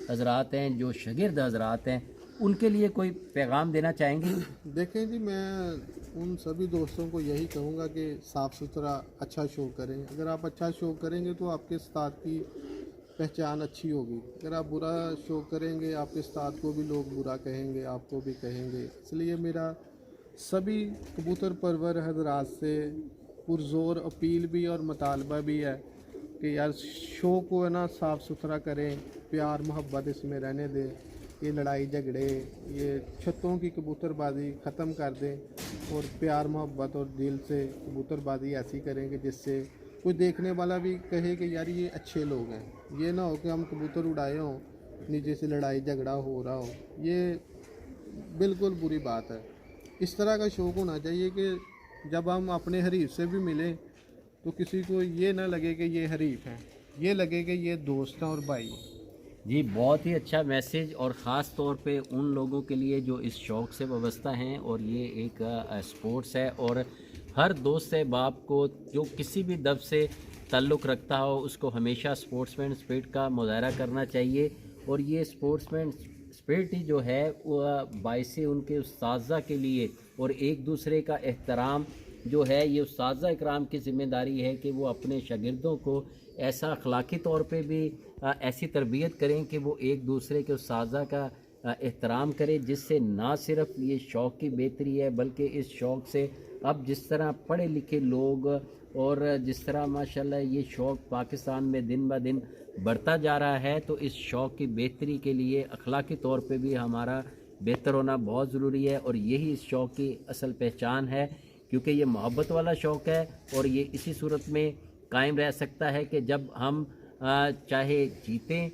हजरात हैं, जो शागिर्द हजरात हैं, उनके लिए कोई पैगाम देना चाहेंगे? देखें जी, मैं उन सभी दोस्तों को यही कहूँगा कि साफ़ सुथरा अच्छा शो करें। अगर आप अच्छा शो करेंगे तो आपके उस्ताद की पहचान अच्छी होगी। अगर आप बुरा शो करेंगे, आपके उस्ताद को भी लोग बुरा कहेंगे, आपको भी कहेंगे। इसलिए मेरा सभी कबूतर परवर हजरात से पुरज़ोर अपील भी और मुतालबा भी है कि यार शो को है ना साफ़ सुथरा करें, प्यार मोहब्बत इसमें रहने दें। ये लड़ाई झगड़े, ये छतों की कबूतरबाजी ख़त्म कर दें और प्यार मोहब्बत और दिल से कबूतरबाजी ऐसी करेंगे जिससे कोई देखने वाला भी कहे कि यार ये अच्छे लोग हैं। ये ना हो कि हम कबूतर उड़ाए हों, नीचे से लड़ाई झगड़ा हो रहा हो, ये बिल्कुल बुरी बात है। इस तरह का शौक़ होना चाहिए कि जब हम अपने हरीफ से भी मिलें तो किसी को ये ना लगे कि ये हरीफ हैं, ये लगे कि ये दोस्त हैं और भाई हैं। जी, बहुत ही अच्छा मैसेज, और ख़ास तौर पे उन लोगों के लिए जो इस शौक़ से वाबस्ता हैं और ये एक स्पोर्ट्स है। और हर दोस्त बाप को जो किसी भी दब से ताल्लुक़ रखता हो उसको हमेशा स्पोर्ट्समैन स्पिरिट का मुज़ाहरा करना चाहिए। और ये स्पोर्ट्समैन स्पिरिट ही जो है वो बाइसे उनके उस्ताज़ा के लिए और एक दूसरे का एहतराम जो है, ये उस्ताज़ा इकराम की ज़िम्मेदारी है कि वो अपने शागिर्दों को ऐसा अखलाकी तौर पे भी ऐसी तरबियत करें कि वो एक दूसरे के उस्ताज़ा का एहतराम करें, जिससे ना सिर्फ ये शौक़ की बेहतरी है बल्कि इस शौक़ से अब जिस तरह पढ़े लिखे लोग और जिस तरह माशाल्लाह ये शौक़ पाकिस्तान में दिन ब दिन बढ़ता जा रहा है, तो इस शौक़ की बेहतरी के लिए अखलाकी तौर पे भी हमारा बेहतर होना बहुत ज़रूरी है। और यही इस शौक़ की असल पहचान है, क्योंकि ये मोहब्बत वाला शौक़ है और ये इसी सूरत में कायम रह सकता है कि जब हम चाहे जीतें